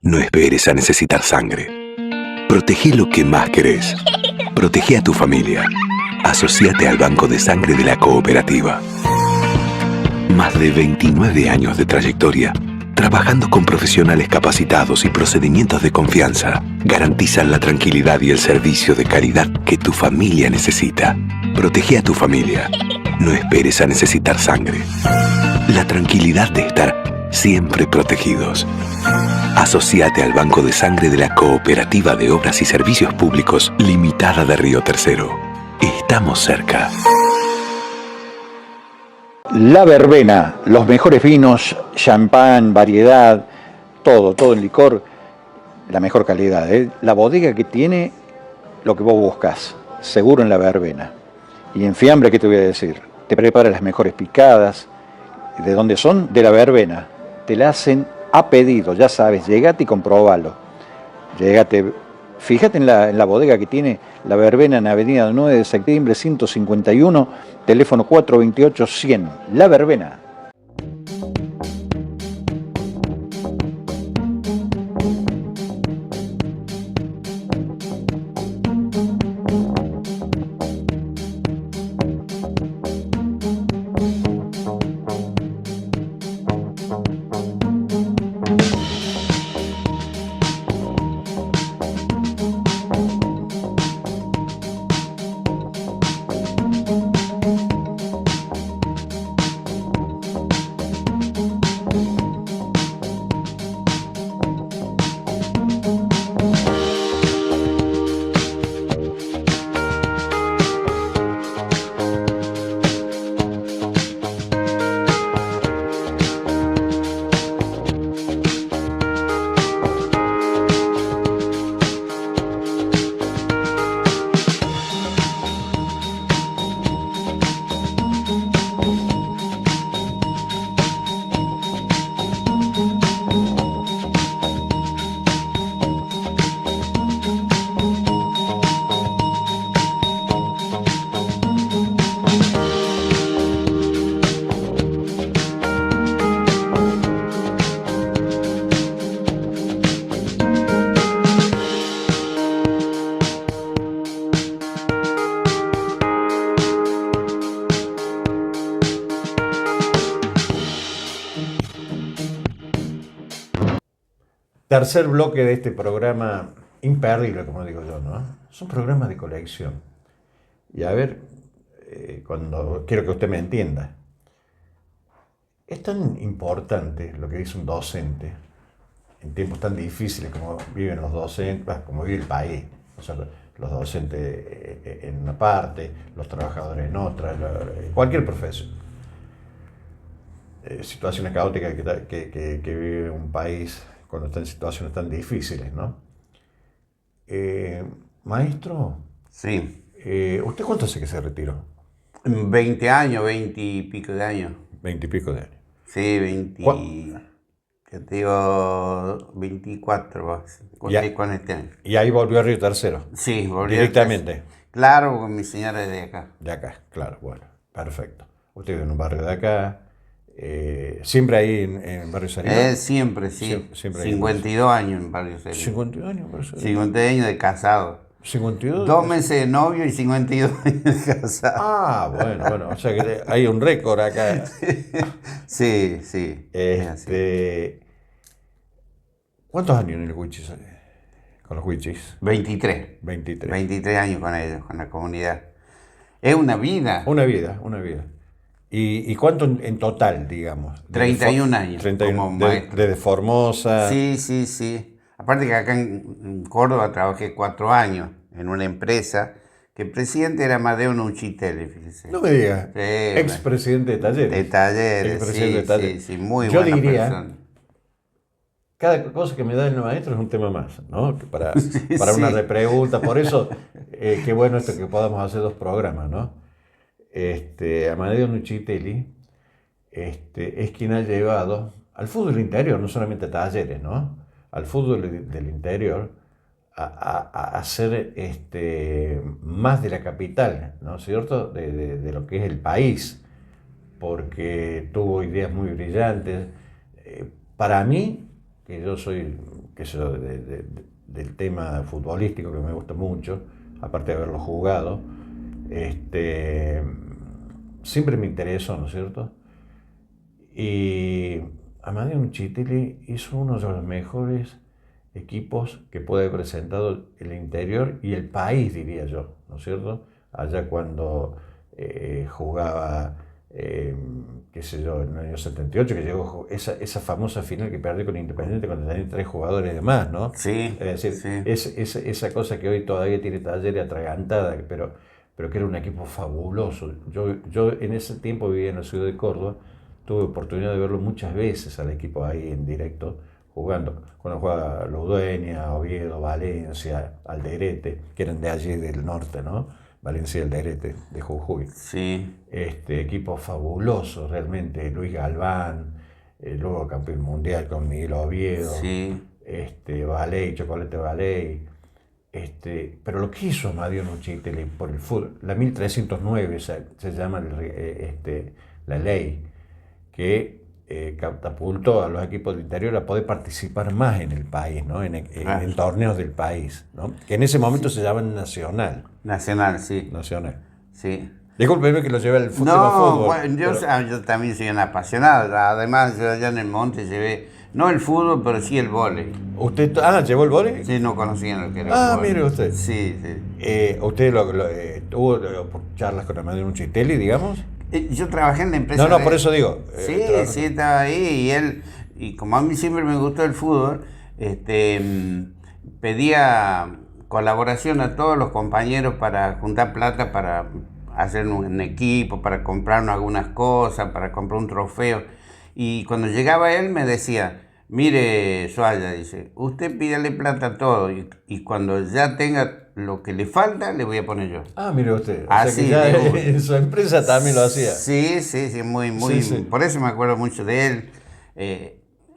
C: No esperes a necesitar sangre. Protegé lo que más querés. Protegé a tu familia. Asociate al Banco de Sangre de la Cooperativa. Más de 29 años de trayectoria, trabajando con profesionales capacitados y procedimientos de confianza, garantizan la tranquilidad y el servicio de calidad que tu familia necesita. Protege a tu familia. No esperes a necesitar sangre. La tranquilidad de estar siempre protegidos. Asociate al Banco de Sangre de la Cooperativa de Obras y Servicios Públicos Limitada de Río Tercero. Estamos cerca.
D: La Verbena, los mejores vinos, champán, variedad, todo en licor, la mejor calidad. La bodega que tiene lo que vos buscas, seguro en La Verbena. Y en fiambre, ¿qué te voy a decir? Te prepara las mejores picadas. ¿De dónde son? De La Verbena. Te la hacen a pedido, ya sabes, llegate y comprobalo. Llegate, fíjate en la bodega que tiene La Verbena en Avenida 9 de Septiembre 151, teléfono 428-100. La Verbena. Tercer bloque de este programa imperdible, como digo yo, ¿no? Es un programa de colección. Y a ver, cuando quiero que usted me entienda, es tan importante lo que dice un docente en tiempos tan difíciles como viven los docentes, como vive el país. O sea, los docentes en una parte, los trabajadores en otra, cualquier profesión. Situaciones caóticas que vive un país cuando está en situaciones tan difíciles, ¿no? Maestro,
E: Sí.
D: ¿Usted cuánto hace que se retiró?
E: 20 años, 20 y pico de años.
D: 20 y pico de años.
E: Sí, 20. Yo te digo 24,
D: Ya.
E: con este año.
D: Y ahí volvió a Río Tercero.
E: Sí, volví
D: Directamente.
E: Claro, con mi señora es de acá.
D: De acá, claro, bueno, perfecto. Usted vive en un barrio de acá, siempre ahí en Barrio Sarmiento.
E: Siempre, sí.
D: Siempre ahí.
E: 52 años en Barrio Serio.
D: 52 años, Barrio Sarmiento.
E: 52 años de casado.
D: 52.
E: 2 meses de novio y 52 años de casado.
D: Ah, bueno, o sea que hay un récord acá.
E: Sí, sí. es así.
D: ¿Cuántos años en el Huichis? Con los Huichis.
E: 23.
D: 23.
E: 23 años con ellos, con la comunidad. Es una vida.
D: Una vida. ¿Y cuánto en total, digamos?
E: 31 años
D: 31
E: como maestro.
D: Desde Formosa.
E: Sí. Aparte que acá en Córdoba trabajé 4 años en una empresa que el presidente era Amadeo Nuchitelli, fíjese.
D: No me diga.
E: Sí,
D: Expresidente de Talleres.
E: de Talleres,
D: Expresidente de Talleres.
E: sí, muy
D: Yo
E: buena
D: diría,
E: persona.
D: cada cosa que me da el maestro es un tema más, ¿no? Para
E: Sí.
D: una repregunta. Por eso, qué bueno esto que podamos hacer 2 programas, ¿no? Amadeo Nuchitelli es quien ha llevado al fútbol interior, no solamente a Talleres, ¿no? Al fútbol del interior a ser más de la capital, ¿no es cierto? De lo que es el país, porque tuvo ideas muy brillantes. Para mí, que yo soy, del tema futbolístico que me gusta mucho, aparte de haberlo jugado, siempre me interesó, ¿no es cierto? Y Amadeo Nuchitelli hizo uno de los mejores equipos que puede haber presentado el interior y el país, diría yo, ¿no es cierto? Allá cuando jugaba, qué sé yo, en el año 78, que llegó esa famosa final que perdió con Independiente cuando tenía 3 jugadores de más, ¿no?
E: Sí,
D: Es decir,
E: sí.
D: esa cosa que hoy todavía tiene Talleres atragantada, pero que era un equipo fabuloso. Yo en ese tiempo vivía en la ciudad de Córdoba, tuve oportunidad de verlo muchas veces al equipo ahí en directo, jugando, cuando jugaba Ludueña, Oviedo, Valencia, Alderete, que eran de allí del norte, ¿no? Valencia y Alderete, de Jujuy.
E: Sí.
D: Equipo fabuloso realmente, Luis Galván, luego campeón mundial con Miguel Oviedo.
E: Sí.
A: Valey, Chocolate Valey. Pero lo que hizo Amadeo Nucitelli por el fútbol, la 1309 se llama la ley, que catapultó a los equipos del interior a poder participar más en el país, ¿no? En torneos del país, ¿no? Que en ese momento se llaman nacional.
E: Nacional, sí.
A: Nacional.
E: Sí.
A: Discúlpeme que lo lleve al fútbol.
E: No,
A: fútbol,
E: bueno, yo también soy un apasionado. Además, yo allá en el monte llevé, no el fútbol, pero sí el vóley.
A: ¿Usted llevó el vóley?
E: Sí, no conocían lo que era el vóley.
A: Mire usted.
E: Sí, sí.
A: ¿Usted tuvo charlas con Amadeo Nucitelli, digamos?
E: Yo trabajé en la empresa.
A: No, por eso digo.
E: Sí, sí, estaba ahí y como a mí siempre me gustó el fútbol, pedía colaboración a todos los compañeros para juntar plata para hacer un equipo, para comprar algunas cosas, para comprar un trofeo. Y cuando llegaba él me decía, mire, Soaya, dice, usted pídale plata a todo y cuando ya tenga lo que le falta, le voy a poner yo.
A: Mire usted,
E: Así,
A: sea que ya en su empresa también lo hacía.
E: Sí, muy,
A: Sí.
E: por eso me acuerdo mucho de él.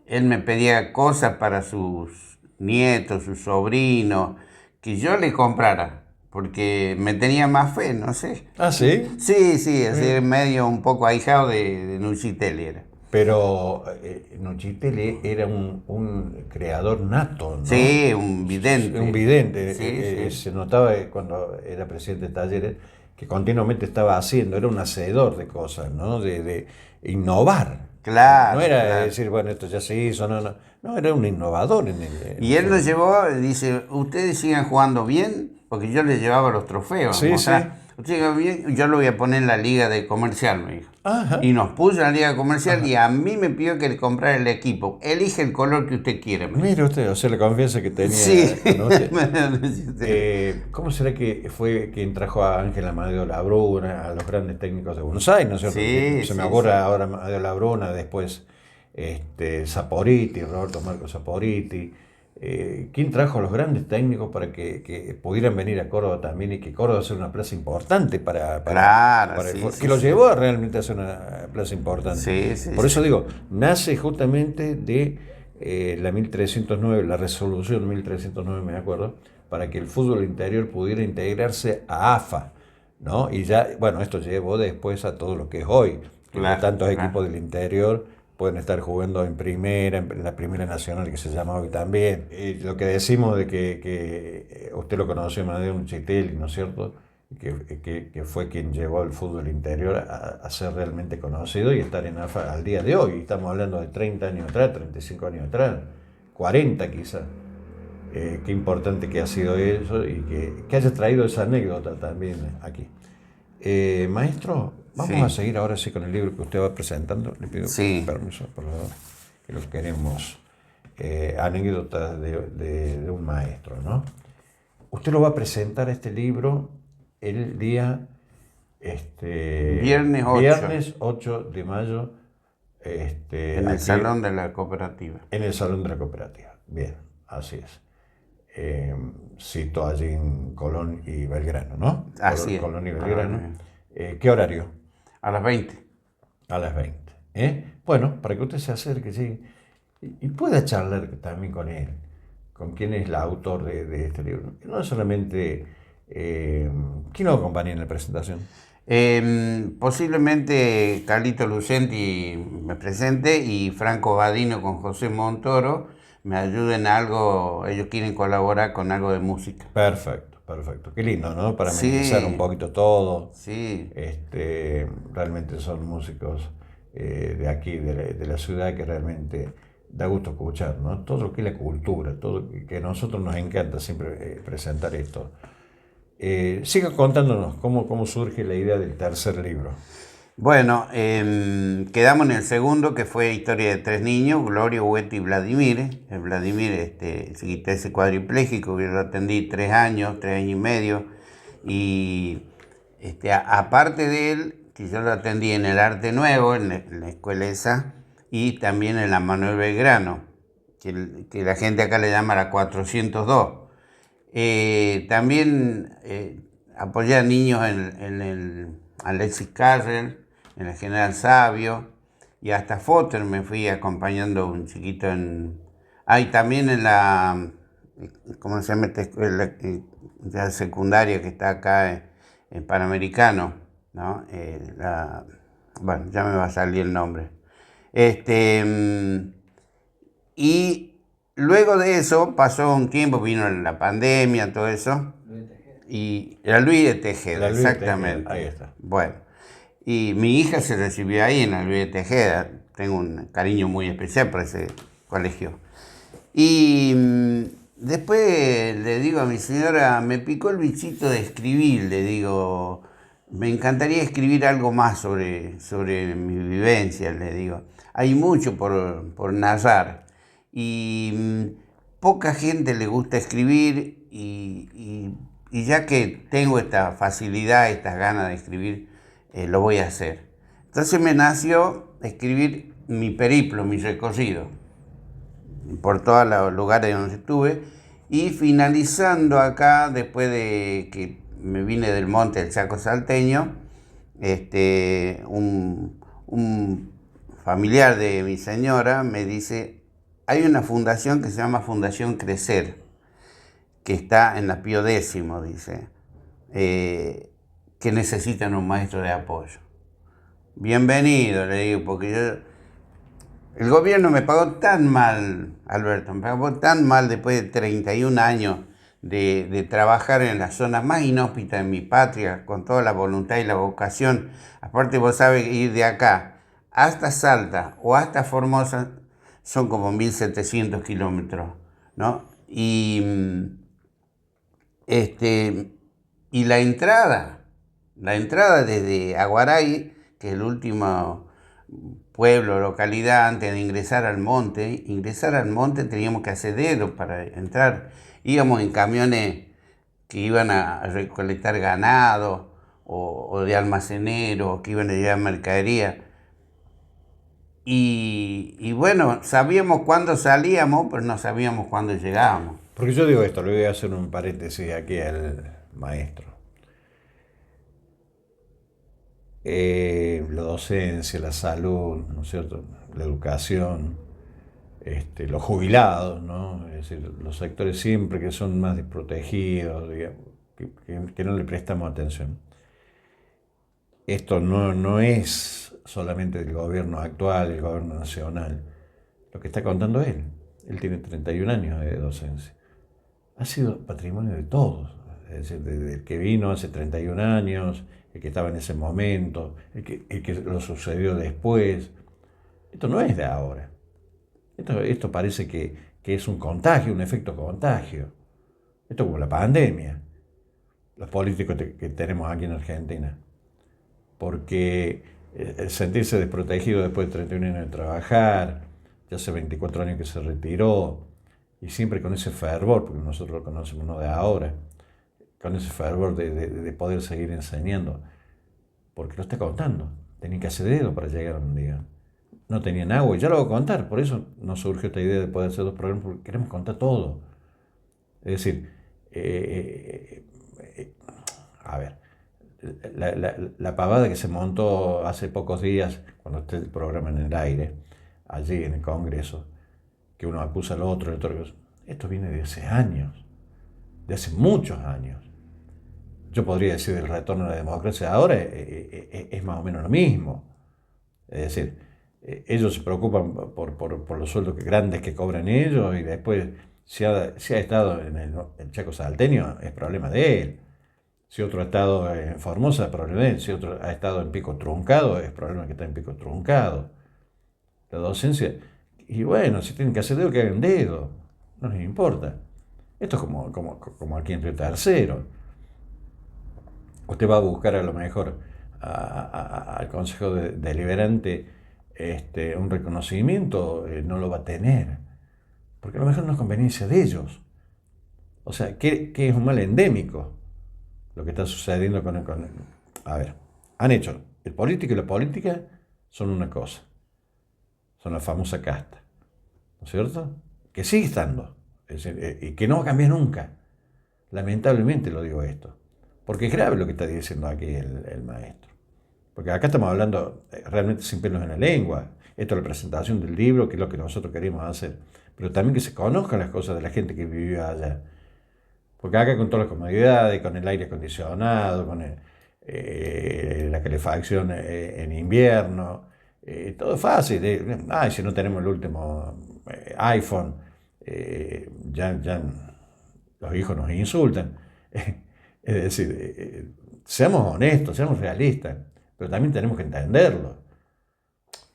E: Él me pedía cosas para sus nietos, sus sobrinos, que yo le comprara, porque me tenía más fe, no sé.
A: ¿Sí?
E: Sí, así medio un poco ahijado de Nucitelli era.
A: Pero Nucitelli era un creador nato, ¿no?
E: Sí, un vidente.
A: Un vidente.
E: Sí.
A: Se notaba cuando era presidente de Talleres que continuamente estaba haciendo, era un hacedor de cosas, ¿no? De innovar.
E: Claro.
A: No era
E: claro.
A: decir, bueno, esto ya se hizo, no, era un innovador
E: Y él nos llevó, dice, ustedes sigan jugando bien, porque yo les llevaba los trofeos.
A: Sí.
E: Ustedes sigan bien, yo lo voy a poner en la liga de comercial, me dijo.
A: Ajá.
E: Y nos puso en la liga comercial y a mí me pidió que le comprara el equipo. Elige el color que usted quiera.
A: Mire usted, o sea, la confianza que tenía.
E: Sí.
A: ¿No? ¿Cómo será que fue quien trajo a Ángel Amadeo Labruna, a los grandes técnicos de Buenos Aires, ¿no es cierto?
E: Sí,
A: Se me ocurre ahora Amadeo Labruna, después Saporiti, Roberto Marco Saporiti. ¿Quién trajo a los grandes técnicos para que pudieran venir a Córdoba también y que Córdoba sea una plaza importante para que lo llevó realmente a ser una plaza importante? Por eso digo, nace justamente de la 1309, la resolución 1309, me acuerdo, para que el fútbol interior pudiera integrarse a AFA, ¿no? Y ya, bueno, esto llevó después a todo lo que es hoy, que tantos equipos del interior pueden estar jugando en la primera nacional que se llama hoy también. Lo que decimos de que usted lo conoció, Amadeo Nucitelli, ¿no es cierto? Que fue quien llevó al fútbol interior a ser realmente conocido y estar en AFA al día de hoy. Estamos hablando de 30 años atrás, 35 años atrás, 40 quizás. Qué importante que ha sido eso y que haya traído esa anécdota también aquí. Maestro, vamos a seguir ahora sí con el libro que usted va presentando. Le pido permiso, por favor, que lo queremos. Anécdotas de un maestro, ¿no? Usted lo va a presentar este libro el día viernes 8 de mayo.
E: En el Salón de la Cooperativa.
A: En el Salón de la Cooperativa, bien, así es. Cito allí en Colón y Belgrano, ¿no?
E: Así es.
A: Colón y Belgrano. ¿Qué horario?
E: A las 20.
A: A las 20. Bueno, para que usted se acerque, sí, y pueda charlar también con él, con quién es el autor de este libro. No solamente, ¿quién lo acompaña en la presentación?
E: Posiblemente Carlito Lucenti me presente y Franco Badino con José Montoro me ayuden a algo, ellos quieren colaborar con algo de música.
A: Perfecto. Qué lindo, ¿no? Para amenizar un poquito todo.
E: Sí.
A: Realmente son músicos de aquí, de la ciudad, que realmente da gusto escuchar, ¿no? Todo lo que es la cultura, todo que a nosotros nos encanta siempre presentar esto. Siga contándonos cómo surge la idea del tercer libro.
E: Bueno, quedamos en el segundo, que fue Historia de tres niños, Gloria, Hueto y Vladimir. El Vladimir ese cuadripléjico que yo atendí 3 años y medio. Y aparte de él, que yo lo atendí en el Arte Nuevo, en la escuela esa, y también en la Manuel Belgrano, que la gente acá le llama la 402. También apoyé a niños en el Alexis Carrel, en el General Sabio, y hasta Foster me fui acompañando un chiquito Hay también en la, ¿cómo se llama esta escuela ya secundaria que está acá en Panamericano? ¿No? Bueno, ya me va a salir el nombre. Y luego de eso pasó un tiempo, vino la pandemia, todo eso. Y era Luis de Tejeda,
A: La Luis de
E: exactamente.
A: Tejeda, ahí está.
E: Bueno, y mi hija se recibió ahí en la Luis de Tejeda. Tengo un cariño muy especial por ese colegio. Y después le digo a mi señora, me picó el bichito de escribir, le digo, me encantaría escribir algo más sobre mi vivencia, le digo. Hay mucho por narrar y poca gente le gusta escribir y ya que tengo esta facilidad, estas ganas de escribir, lo voy a hacer. Entonces me nació escribir mi periplo, mi recorrido por todos los lugares donde estuve y finalizando acá, después de que me vine del monte del Chaco salteño, un familiar de mi señora me dice, hay una fundación que se llama Fundación Crecer, que está en la Pío X, dice, que necesitan un maestro de apoyo. Bienvenido, le digo, porque el gobierno me pagó tan mal, Alberto, me pagó tan mal después de 31 años de trabajar en las zonas más inhóspitas de mi patria, con toda la voluntad y la vocación. Aparte, vos sabés que ir de acá hasta Salta o hasta Formosa son como 1.700 kilómetros, ¿no? Y la entrada desde Aguaray, que es el último pueblo, localidad, antes de ingresar al monte teníamos que hacer dedo para entrar. Íbamos en camiones que iban a recolectar ganado o de almaceneros, que iban a llevar mercadería. Y bueno, sabíamos cuándo salíamos, pero no sabíamos cuándo llegábamos.
A: Porque yo digo esto, le voy a hacer un paréntesis aquí al maestro. La docencia, la salud, ¿no es cierto?, la educación, los jubilados, ¿no? Es decir, los sectores siempre que son más desprotegidos, digamos, que no le prestamos atención. Esto no es solamente del gobierno actual, el gobierno nacional. Lo que está contando él. Él tiene 31 años de docencia. Ha sido patrimonio de todos. Es decir, desde el que vino hace 31 años, el que estaba en ese momento, el que lo sucedió después. Esto no es de ahora. Esto parece que es un contagio, un efecto contagio. Esto como la pandemia. Los políticos que tenemos aquí en Argentina. Porque el sentirse desprotegido después de 31 años de trabajar, ya hace 24 años que se retiró, y siempre con ese fervor, porque nosotros lo conocemos no de ahora, con ese fervor de poder seguir enseñando, porque lo está contando. Tenían que hacer dedo para llegar un día. No tenían agua, y ya lo voy a contar, por eso nos surgió esta idea de poder hacer 2 programas, porque queremos contar todo. Es decir, a ver, la pavada que se montó hace pocos días, cuando esté el programa en el aire, allí en el Congreso, que uno acusa al otro, esto viene de hace años, de hace muchos años. Yo podría decir del retorno a la democracia ahora es más o menos lo mismo. Es decir, ellos se preocupan por los sueldos grandes que cobran ellos y después si ha estado en el Chaco salteño es problema de él. Si otro ha estado en Formosa es problema de él. Si otro ha estado en Pico Truncado es problema que está en Pico Truncado. La docencia, y bueno, si tienen que hacer dedo, que hagan dedo. No les importa. Esto es como aquí en Río Tercero. Usted va a buscar a lo mejor al Consejo Deliberante un reconocimiento, no lo va a tener. Porque a lo mejor no es conveniencia de ellos. O sea, que es un mal endémico lo que está sucediendo con a ver, han hecho, el político y la política son una cosa. Son la famosa casta. ¿No es cierto? Que sigue estando. Es decir, y que no va a cambiar nunca. Lamentablemente lo digo esto. Porque es grave lo que está diciendo aquí el maestro.
D: Porque acá estamos hablando realmente sin pelos en la lengua. Esto es la presentación del libro, que es lo que nosotros queremos hacer. Pero también que se conozcan las cosas de la gente que vivió allá. Porque acá con todas las comodidades, con el aire acondicionado, con la calefacción en invierno, todo es fácil. Si no tenemos el último iPhone, ya los hijos nos insultan. Es decir, seamos honestos, seamos realistas, pero también tenemos que entenderlo.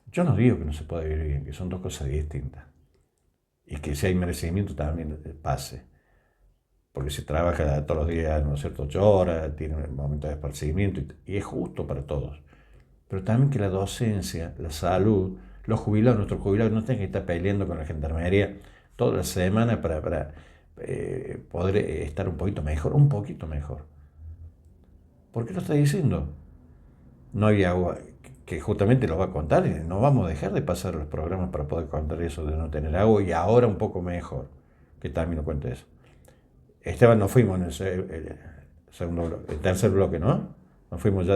D: Yo no digo que no se pueda vivir bien, que son dos cosas distintas. Y que si hay merecimiento también pase. Porque se trabaja todos los días, ¿no es cierto?, 8 horas, tiene un momento de esparcimiento y es justo para todos. Pero también que la docencia, la salud, los jubilados, nuestros jubilados no tengan que estar peleando con la gendarmería toda la semana para poder estar un poquito mejor. ¿Por qué lo está diciendo? No hay agua, que justamente lo va a contar, y no vamos a dejar de pasar los programas para poder contar eso de no tener agua y ahora un poco mejor, que también lo cuente eso. Esteban, nos fuimos en el tercer bloque, ¿no? Nos fuimos ya,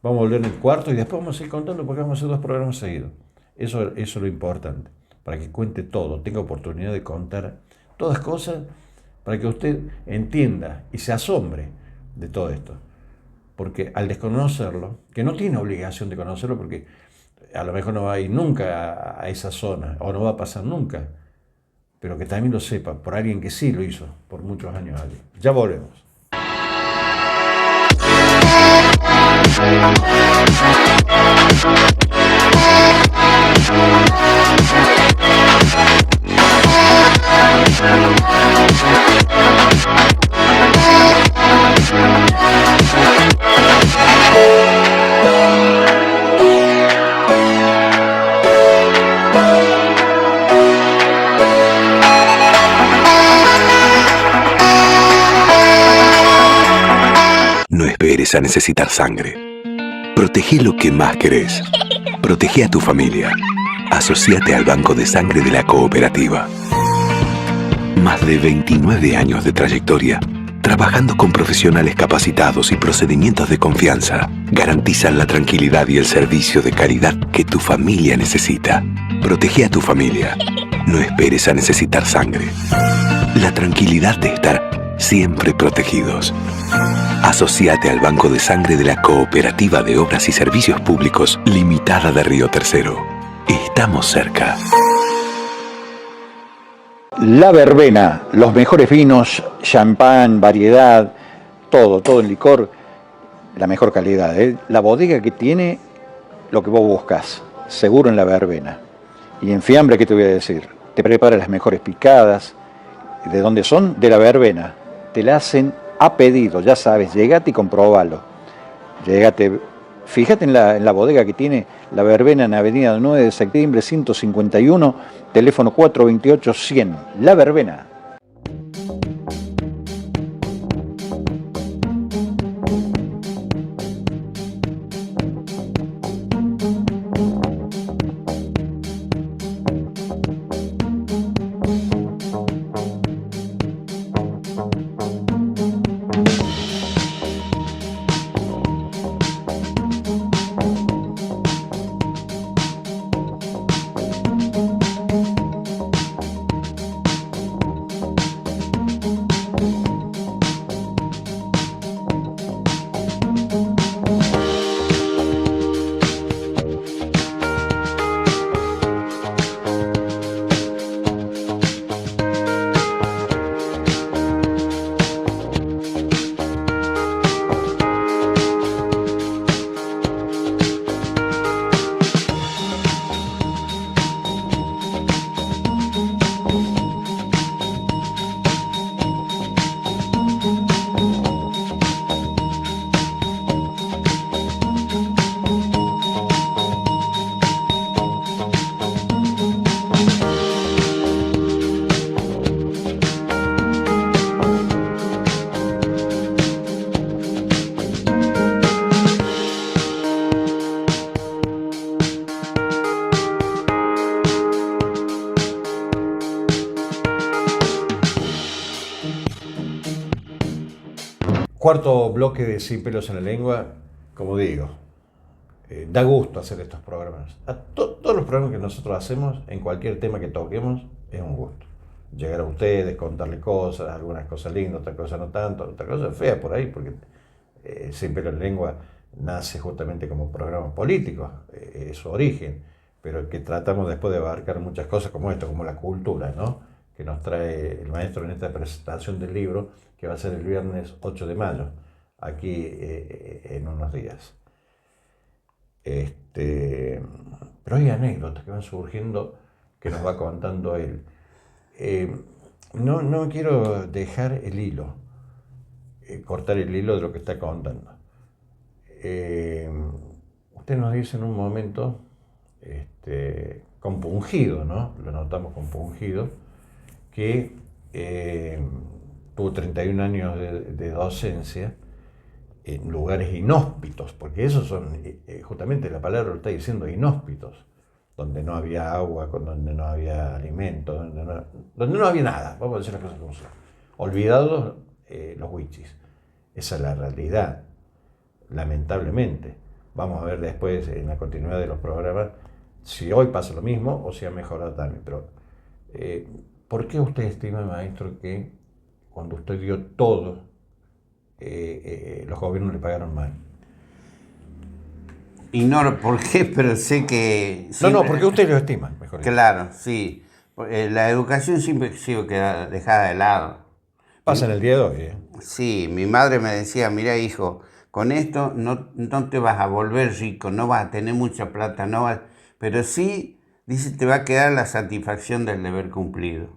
D: vamos a volver en el cuarto y después vamos a ir contando porque vamos a hacer 2 programas seguidos. Eso es lo importante, para que cuente todo, tenga oportunidad de contar todas cosas, para que usted entienda y se asombre de todo esto. Porque al desconocerlo, que no tiene obligación de conocerlo, porque a lo mejor no va a ir nunca a esa zona, o no va a pasar nunca, pero que también lo sepa por alguien que sí lo hizo por muchos años allí. Ya volvemos.
C: No esperes a necesitar sangre. Protegé lo que más querés. Protege a tu familia. Asociate al Banco de Sangre de la Cooperativa. Más de 29 años de trayectoria, trabajando con profesionales capacitados y procedimientos de confianza, garantizan la tranquilidad y el servicio de calidad que tu familia necesita. Protege a tu familia. No esperes a necesitar sangre. La tranquilidad de estar siempre protegidos. Asociate al Banco de Sangre de la Cooperativa de Obras y Servicios Públicos Limitada de Río Tercero. Estamos cerca.
D: La Verbena, los mejores vinos, champán, variedad, todo en licor, la mejor calidad. La bodega que tiene lo que vos buscas, seguro en La Verbena. Y en fiambre, ¿qué te voy a decir? Te prepara las mejores picadas. ¿De dónde son? De La Verbena. Te la hacen a pedido, ya sabes, llegate y comprobalo. Llegate, fíjate en la bodega que tiene La Verbena en Avenida 9 de Septiembre 151, teléfono 428-100. La Verbena. Cuarto bloque de Sin Pelos en la Lengua, como digo, Da gusto hacer estos programas. Todos los programas que nosotros hacemos, en cualquier tema que toquemos, es un gusto. Llegar a ustedes, contarles cosas, algunas cosas lindas, otras cosas no tanto, otras cosas feas por ahí, porque Siempre la Lengua nace justamente como programa político, es su origen, pero que tratamos después de abarcar muchas cosas como esto, como la cultura, ¿no? Que nos trae el maestro en esta presentación del libro, que va a ser el viernes 8 de mayo, aquí en unos días. Pero hay anécdotas que van surgiendo que nos va contando él. No quiero dejar el hilo, cortar el hilo de lo que está contando. Usted nos dice en un momento, compungido, ¿no? Lo notamos compungido, que tuvo 31 años de docencia en lugares inhóspitos, porque esos son, justamente la palabra lo está diciendo, inhóspitos, donde no había agua, donde no había alimento, donde no había nada, vamos a decir las cosas como son. Olvidados los huichis. Esa es la realidad, lamentablemente. Vamos a ver después, en la continuidad de los programas, si hoy pasa lo mismo o si ha mejorado también. Pero, ¿por qué usted estima, maestro, que cuando usted dio todo, los gobiernos le pagaron mal?
E: Ignoro por qué, pero sé que...
D: No, porque usted lo estima, mejor dicho.
E: Claro, sí. La educación siempre ha sido dejada de lado.
D: Pasa en el día de hoy,
E: Sí, mi madre me decía, mira hijo, con esto no te vas a volver rico, no vas a tener mucha plata, pero sí, dice, te va a quedar la satisfacción del deber cumplido.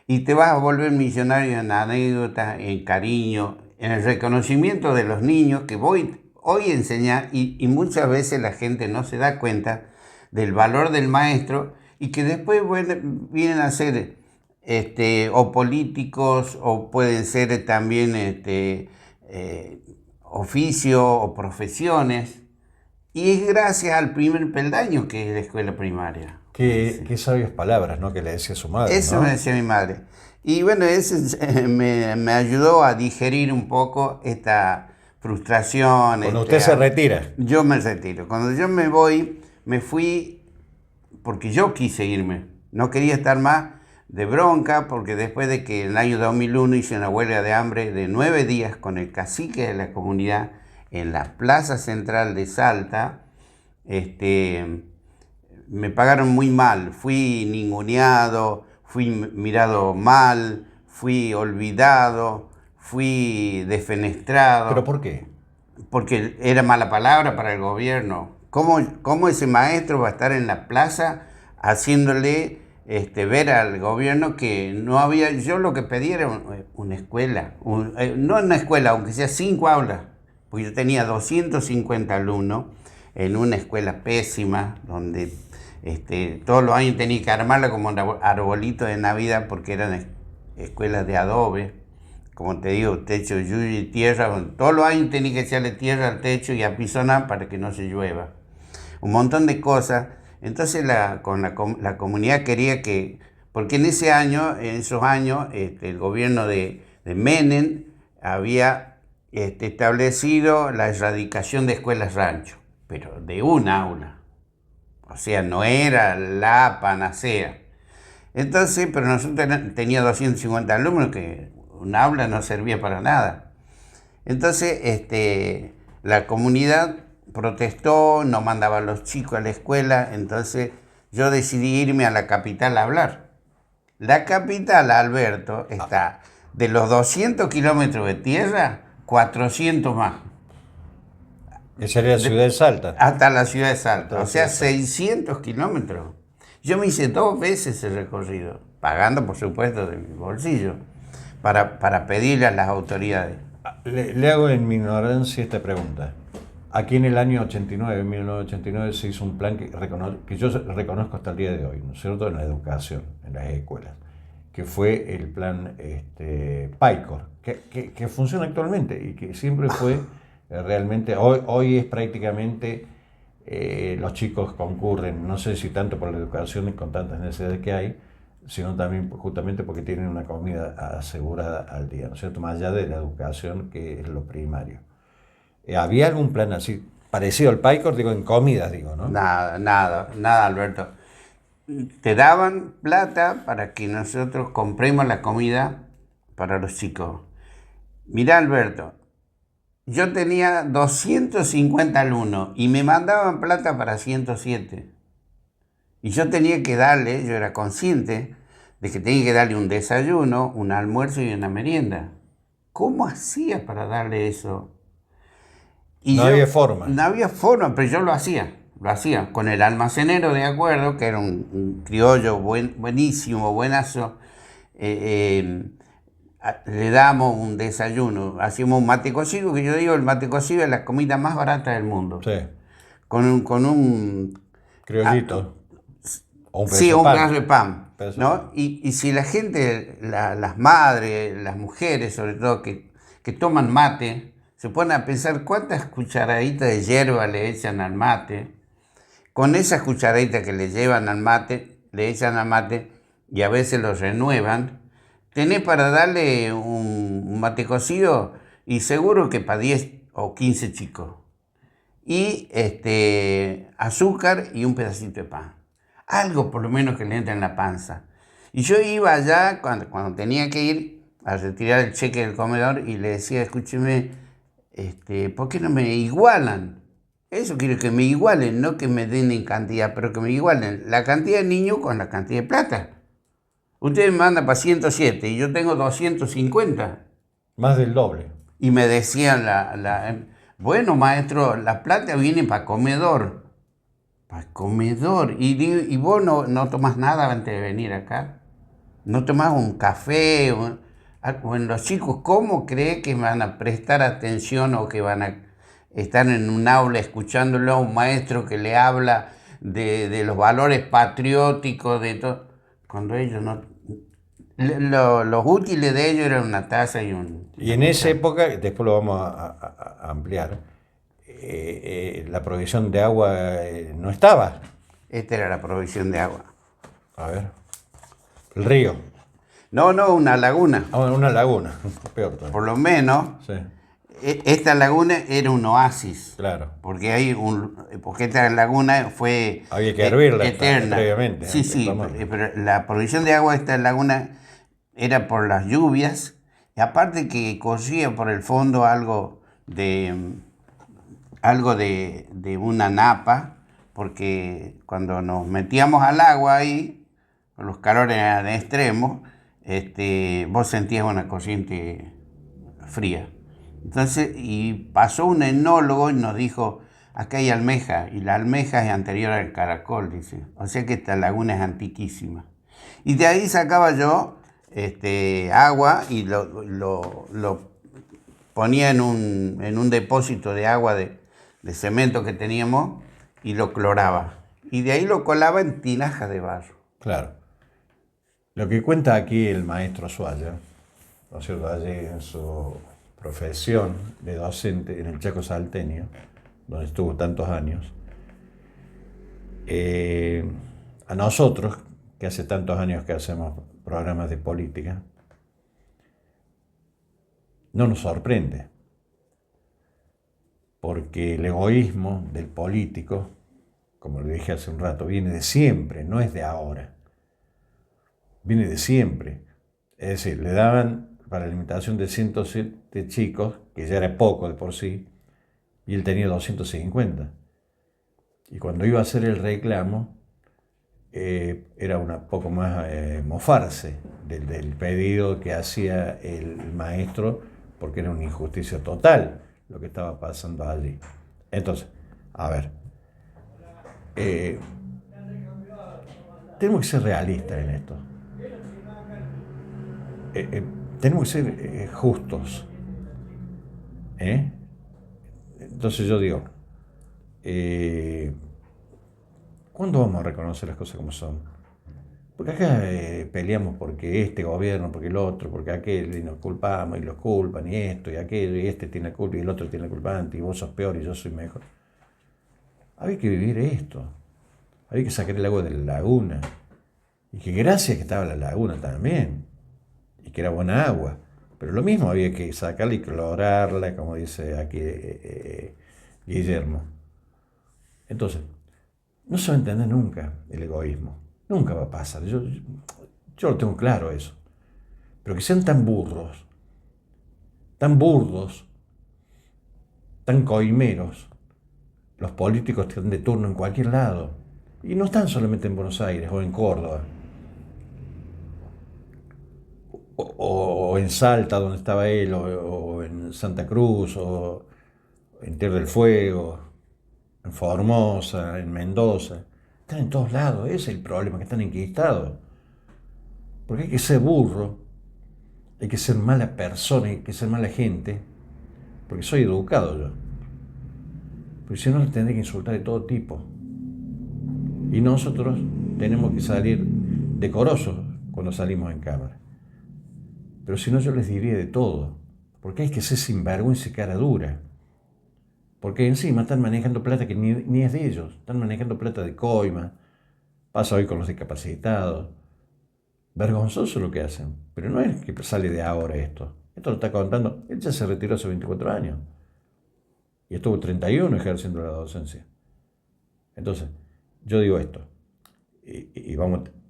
E: Y te vas a volver millonario en anécdotas, en cariño, en el reconocimiento de los niños que voy hoy a enseñar, y muchas veces la gente no se da cuenta del valor del maestro y que después vienen a ser o políticos o pueden ser también oficio o profesiones, y es gracias al primer peldaño que es la escuela primaria.
D: Qué sabias palabras, ¿no? Que le decía su madre.
E: Eso,
D: ¿no?
E: me decía mi madre. Y bueno, eso me ayudó a digerir un poco esta frustración.
D: Cuando usted se retira.
E: Yo me retiro. Cuando yo me voy, me fui porque yo quise irme. No quería estar más de bronca, porque después de que en el año 2001 hice una huelga de hambre de 9 días con el cacique de la comunidad en la plaza central de Salta, me pagaron muy mal. Fui ninguneado, fui mirado mal, fui olvidado, fui defenestrado.
D: ¿Pero por qué?
E: Porque era mala palabra para el gobierno. ¿Cómo ese maestro va a estar en la plaza haciéndole ver al gobierno que no había? Yo lo que pedí era una escuela, no una escuela, aunque sea 5 aulas, porque yo tenía 250 alumnos en una escuela pésima, donde todos los años tenía que armarla como un arbolito de Navidad, porque eran escuelas de adobe, como te digo, techo de lluvia y tierra. Todos los años tenía que echarle tierra al techo y apisonar para que no se llueva. Un montón de cosas. Entonces la comunidad quería que, porque en esos años, el gobierno de Menem había establecido la erradicación de escuelas rancho, pero de un aula. O sea, no era la panacea. Entonces, pero nosotros tenía 250 alumnos, que un aula no servía para nada. Entonces, la comunidad protestó, no mandaba a los chicos a la escuela, entonces yo decidí irme a la capital a hablar. La capital, Alberto, está de los 200 kilómetros de tierra, 400 más.
D: Esa era la ciudad de Salta.
E: Hasta la ciudad de Salta, o sea, 600 kilómetros. Yo me hice 2 veces ese recorrido, pagando por supuesto de mi bolsillo, para pedirle a las autoridades.
D: Le hago en mi ignorancia esta pregunta. Aquí en el año 89, 1989, se hizo un plan que yo reconozco hasta el día de hoy, ¿no es cierto?, en la educación, en las escuelas, que fue el plan PAICOR, que funciona actualmente y que siempre fue realmente, hoy es prácticamente, los chicos concurren, no sé si tanto por la educación y con tantas necesidades que hay, sino también justamente porque tienen una comida asegurada al día, ¿no es cierto?, más allá de la educación, que es lo primario. ¿Había algún plan así parecido al Paycor, digo, en comidas, digo, ¿no?
E: Nada, Alberto. Te daban plata para que nosotros compremos la comida para los chicos. Mirá, Alberto, yo tenía 250 alumnos y me mandaban plata para 107. Y yo tenía que darle, yo era consciente de que tenía que darle un desayuno, un almuerzo y una merienda. ¿Cómo hacía para darle eso? Y
D: No había forma.
E: No había forma, pero yo lo hacía con el almacenero de acuerdo, que era un criollo buenísimo, buenazo. Le damos un desayuno, hacíamos un mate cocido, que yo digo, el mate cocido es la comida más barata del mundo.
D: Sí.
E: Con un
D: Criollito. O un
E: sí,
D: pedazo
E: un
D: de pan.
E: pedazo de pan,
D: Pedazo de
E: ¿no?
D: pan.
E: Y si la gente, las madres, las mujeres sobre todo, que toman mate, se ponen a pensar cuántas cucharaditas de hierba le echan al mate. Con esas cucharaditas que le llevan al mate, le echan al mate y a veces lo renuevan, tenés para darle un mate cocido y seguro que para 10 o 15 chicos. Y azúcar y un pedacito de pan. Algo por lo menos que le entre en la panza. Y yo iba allá cuando tenía que ir a retirar el cheque del comedor y le decía, escúcheme, ¿por qué no me igualan? Eso quiero que me igualen, no que me den en cantidad, pero que me igualen la cantidad de niños con la cantidad de plata. Ustedes me mandan para 107 y yo tengo 250.
D: Más del doble.
E: Y me decían, bueno, maestro, la plata viene para comedor. Para comedor. Y vos no tomás nada antes de venir acá. No tomás un café. Bueno, los chicos, ¿cómo cree que van a prestar atención o que van a estar en un aula escuchándolo a un maestro que le habla de los valores patrióticos, de todo? Cuando ellos no... Los útiles de ellos eran una taza y un...
D: Y en esa época, después lo vamos a ampliar, la provisión de agua no estaba.
E: Esta era la provisión de agua.
D: A ver. El río.
E: No, una laguna.
D: Una laguna. Peor todavía.
E: Por lo menos,
D: Sí,
E: esta laguna era un oasis.
D: claro.
E: Porque esta laguna fue
D: Había que hervirla
E: eterna.
D: previamente.
E: Sí,
D: antes de
E: sí,
D: tomarla.
E: pero la provisión de agua de esta laguna era por las lluvias, y aparte que corría por el fondo algo de una napa, porque cuando nos metíamos al agua ahí, los calores eran extremos, vos sentías una corriente fría. Entonces, y pasó un enólogo y nos dijo, acá hay almeja, y la almeja es anterior al caracol, dice. O sea que esta laguna es antiquísima. Y de ahí sacaba yo agua y lo ponía en un depósito de agua de cemento que teníamos y lo cloraba. Y de ahí lo colaba en tinajas de barro.
D: Claro. Lo que cuenta aquí el maestro Suárez, ¿no es cierto?, allí en su profesión de docente en el Chaco Salteño, donde estuvo tantos años, a nosotros, que hace tantos años que hacemos programas de política, no nos sorprende, porque el egoísmo del político, como le dije hace un rato, viene de siempre, no es de ahora, viene de siempre. Es decir, le daban para la alimentación de 107 chicos, que ya era poco de por sí, y él tenía 250. Y cuando iba a hacer el reclamo, era un poco más mofarse del pedido que hacía el maestro, porque era una injusticia total lo que estaba pasando allí. Entonces, a ver, tenemos que ser realistas en esto. Tenemos que ser justos. Entonces yo digo, ¿cuándo vamos a reconocer las cosas como son? Porque acá peleamos porque este gobierno, porque el otro, porque aquel, y nos culpamos y los culpan, y esto y aquello, y este tiene la culpa y el otro tiene la culpa antes, y vos sos peor y yo soy mejor. Había que vivir esto, había que sacar el agua de la laguna, y que gracias que estaba la laguna también, y que era buena agua, pero lo mismo había que sacarla y clorarla, como dice aquí Guillermo.
F: Entonces, no se va a entender nunca el egoísmo. Nunca va a pasar. Yo lo tengo claro eso. Pero que sean tan burdos, tan burdos, tan coimeros, los políticos que están de turno en cualquier lado. Y no están solamente en Buenos Aires o en Córdoba. O en Salta, donde estaba él, o en Santa Cruz, o en Tierra del Fuego, en Formosa, en Mendoza. Están en todos lados, ese es el problema, que están enquistados. Porque hay que ser burro, hay que ser mala persona, hay que ser mala gente, porque soy educado yo. Porque si no, le tendré que insultar de todo tipo. Y nosotros tenemos que salir decorosos cuando salimos en cámara. Pero si no, yo les diría de todo, porque hay que ser sinvergüenza y cara dura. Porque encima están manejando plata que ni es de ellos, están manejando plata de coima, pasa hoy con los discapacitados. Vergonzoso lo que hacen, pero no es que sale de ahora esto. Esto lo está contando, él ya se retiró hace 24 años y estuvo 31 ejerciendo la docencia. Entonces, yo digo esto, y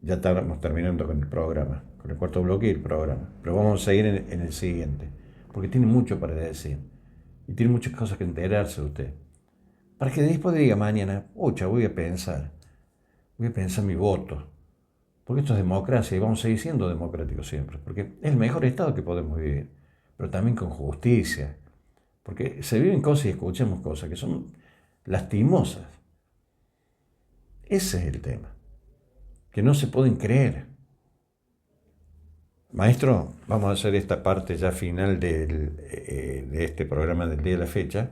F: ya estamos terminando con el programa, con el cuarto bloque y el programa, pero vamos a seguir en el siguiente, porque tiene mucho para decir. Y tiene muchas cosas que enterarse de usted. Para que después diga mañana, voy a pensar mi voto. Porque esto es democracia y vamos a seguir siendo democráticos siempre. Porque es el mejor estado que podemos vivir. Pero también con justicia. Porque se viven cosas y escuchamos cosas que son lastimosas. Ese es el tema. Que no se pueden creer. Maestro, vamos a hacer esta parte ya final de este programa del día de la fecha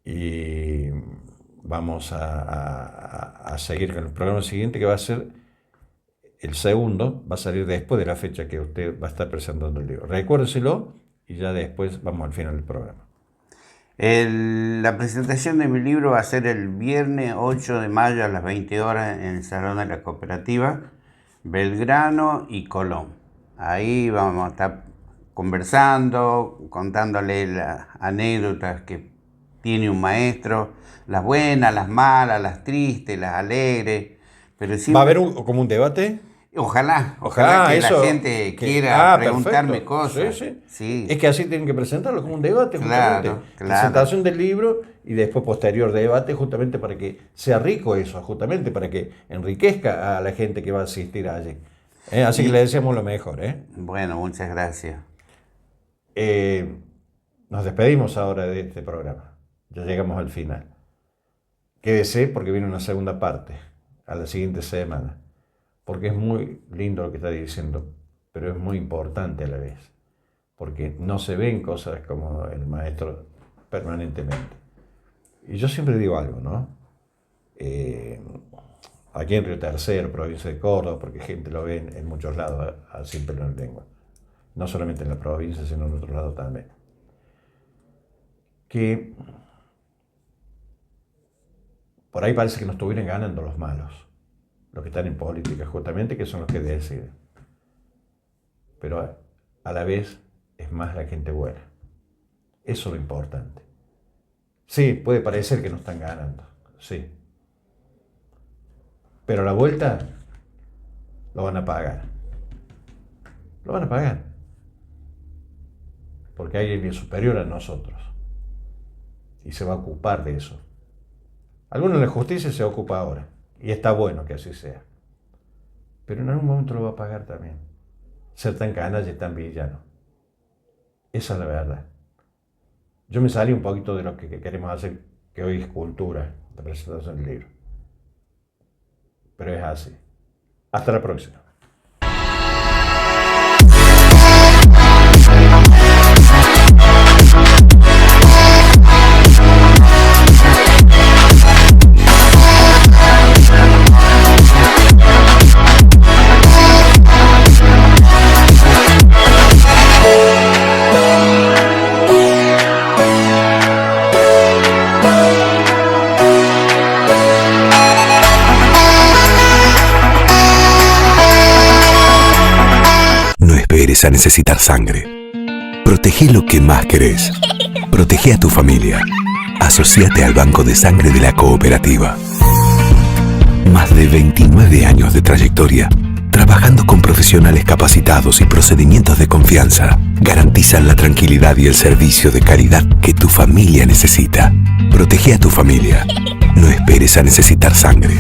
F: y vamos a seguir con el programa siguiente, que va a ser el segundo, va a salir después de la fecha que usted va a estar presentando el libro. Recuérdeselo y ya después vamos al final del programa.
E: La presentación de mi libro va a ser el viernes 8 de mayo a las 20 horas en el Salón de la Cooperativa, Belgrano y Colón. Ahí vamos a estar conversando, contándole las anécdotas que tiene un maestro, las buenas, las malas, las tristes, las alegres. Pero siempre...
F: ¿Va a haber como un debate?
E: Ojalá que
F: eso,
E: la gente quiera preguntarme
F: perfecto.
E: cosas.
F: Sí. Es que así tienen que presentarlo como un debate.
E: Claro.
F: Presentación del libro y después posterior debate, justamente para que sea rico eso, justamente para que enriquezca a la gente que va a asistir allí. Así que le deseamos lo mejor.
E: Bueno, muchas gracias.
F: Nos despedimos ahora de este programa. Ya llegamos al final. Quédese porque viene una segunda parte a la siguiente semana. Porque es muy lindo lo que está diciendo, pero es muy importante a la vez. Porque no se ven cosas como el maestro permanentemente. Y yo siempre digo algo, ¿no? Aquí en Río Tercero, provincia de Córdoba, porque gente lo ve en muchos lados, sin pelo en la lengua. No solamente en la provincia, sino en otros lados también. Que por ahí parece que nos estuvieran ganando los malos, los que están en política, justamente, que son los que deciden. Pero a la vez es más la gente buena. Eso es lo importante. Sí, puede parecer que no están ganando, sí. Pero a la vuelta lo van a pagar. Lo van a pagar. Porque hay alguien superior a nosotros. Y se va a ocupar de eso. Algunos de la justicia se ocupa ahora. Y está bueno que así sea. Pero en algún momento lo va a pagar también. Ser tan canalla y tan villano. Esa es la verdad. Yo me salí un poquito de lo que queremos hacer, que hoy es cultura, la presentación del libro. Pero es así. Hasta la próxima.
C: A necesitar sangre. Protege lo que más querés. Protege a tu familia. Asociate al Banco de Sangre de la Cooperativa. Más de 29 años de trayectoria, trabajando con profesionales capacitados y procedimientos de confianza, garantizan la tranquilidad y el servicio de calidad que tu familia necesita. Protege a tu familia. No esperes a necesitar sangre.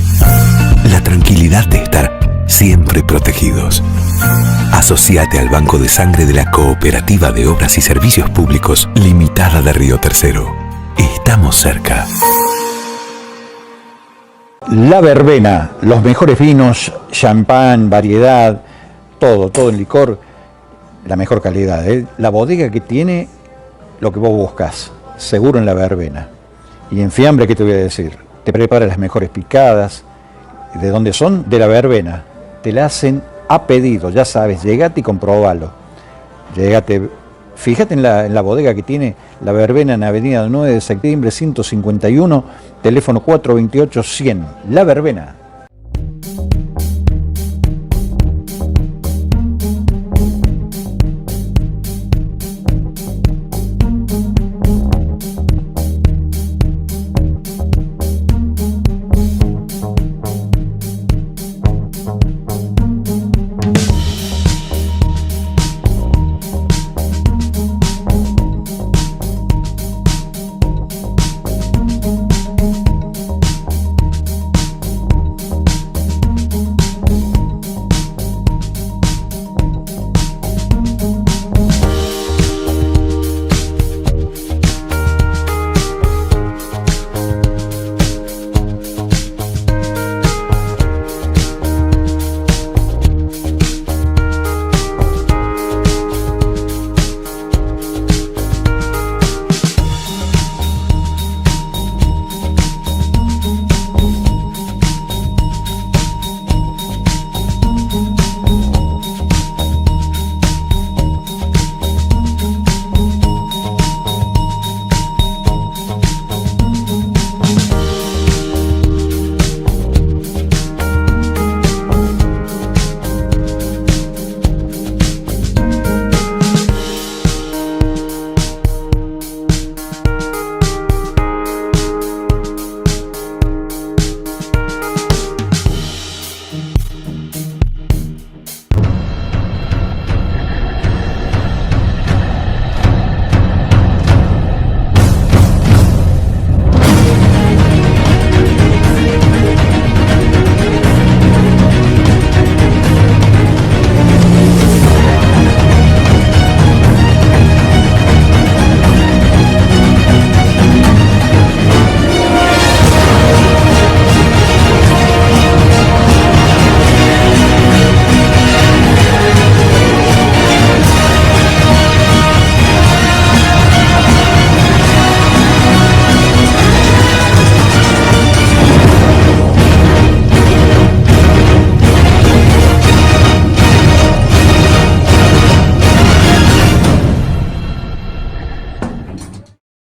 C: La tranquilidad de estar siempre protegidos. Asociate al Banco de Sangre de la Cooperativa de Obras y Servicios Públicos Limitada de Río Tercero. Estamos cerca.
D: La Verbena, los mejores vinos, champán, variedad, todo en licor, la mejor calidad. La bodega que tiene lo que vos buscas, seguro en La Verbena. Y en fiambre, ¿qué te voy a decir? Te prepara las mejores picadas. ¿De dónde son? De La Verbena. Te la hacen a pedido, ya sabes, llegate y comprobalo. Llegate, fíjate en la bodega que tiene La Verbena en Avenida 9 de Septiembre 151, teléfono 428-100. La Verbena.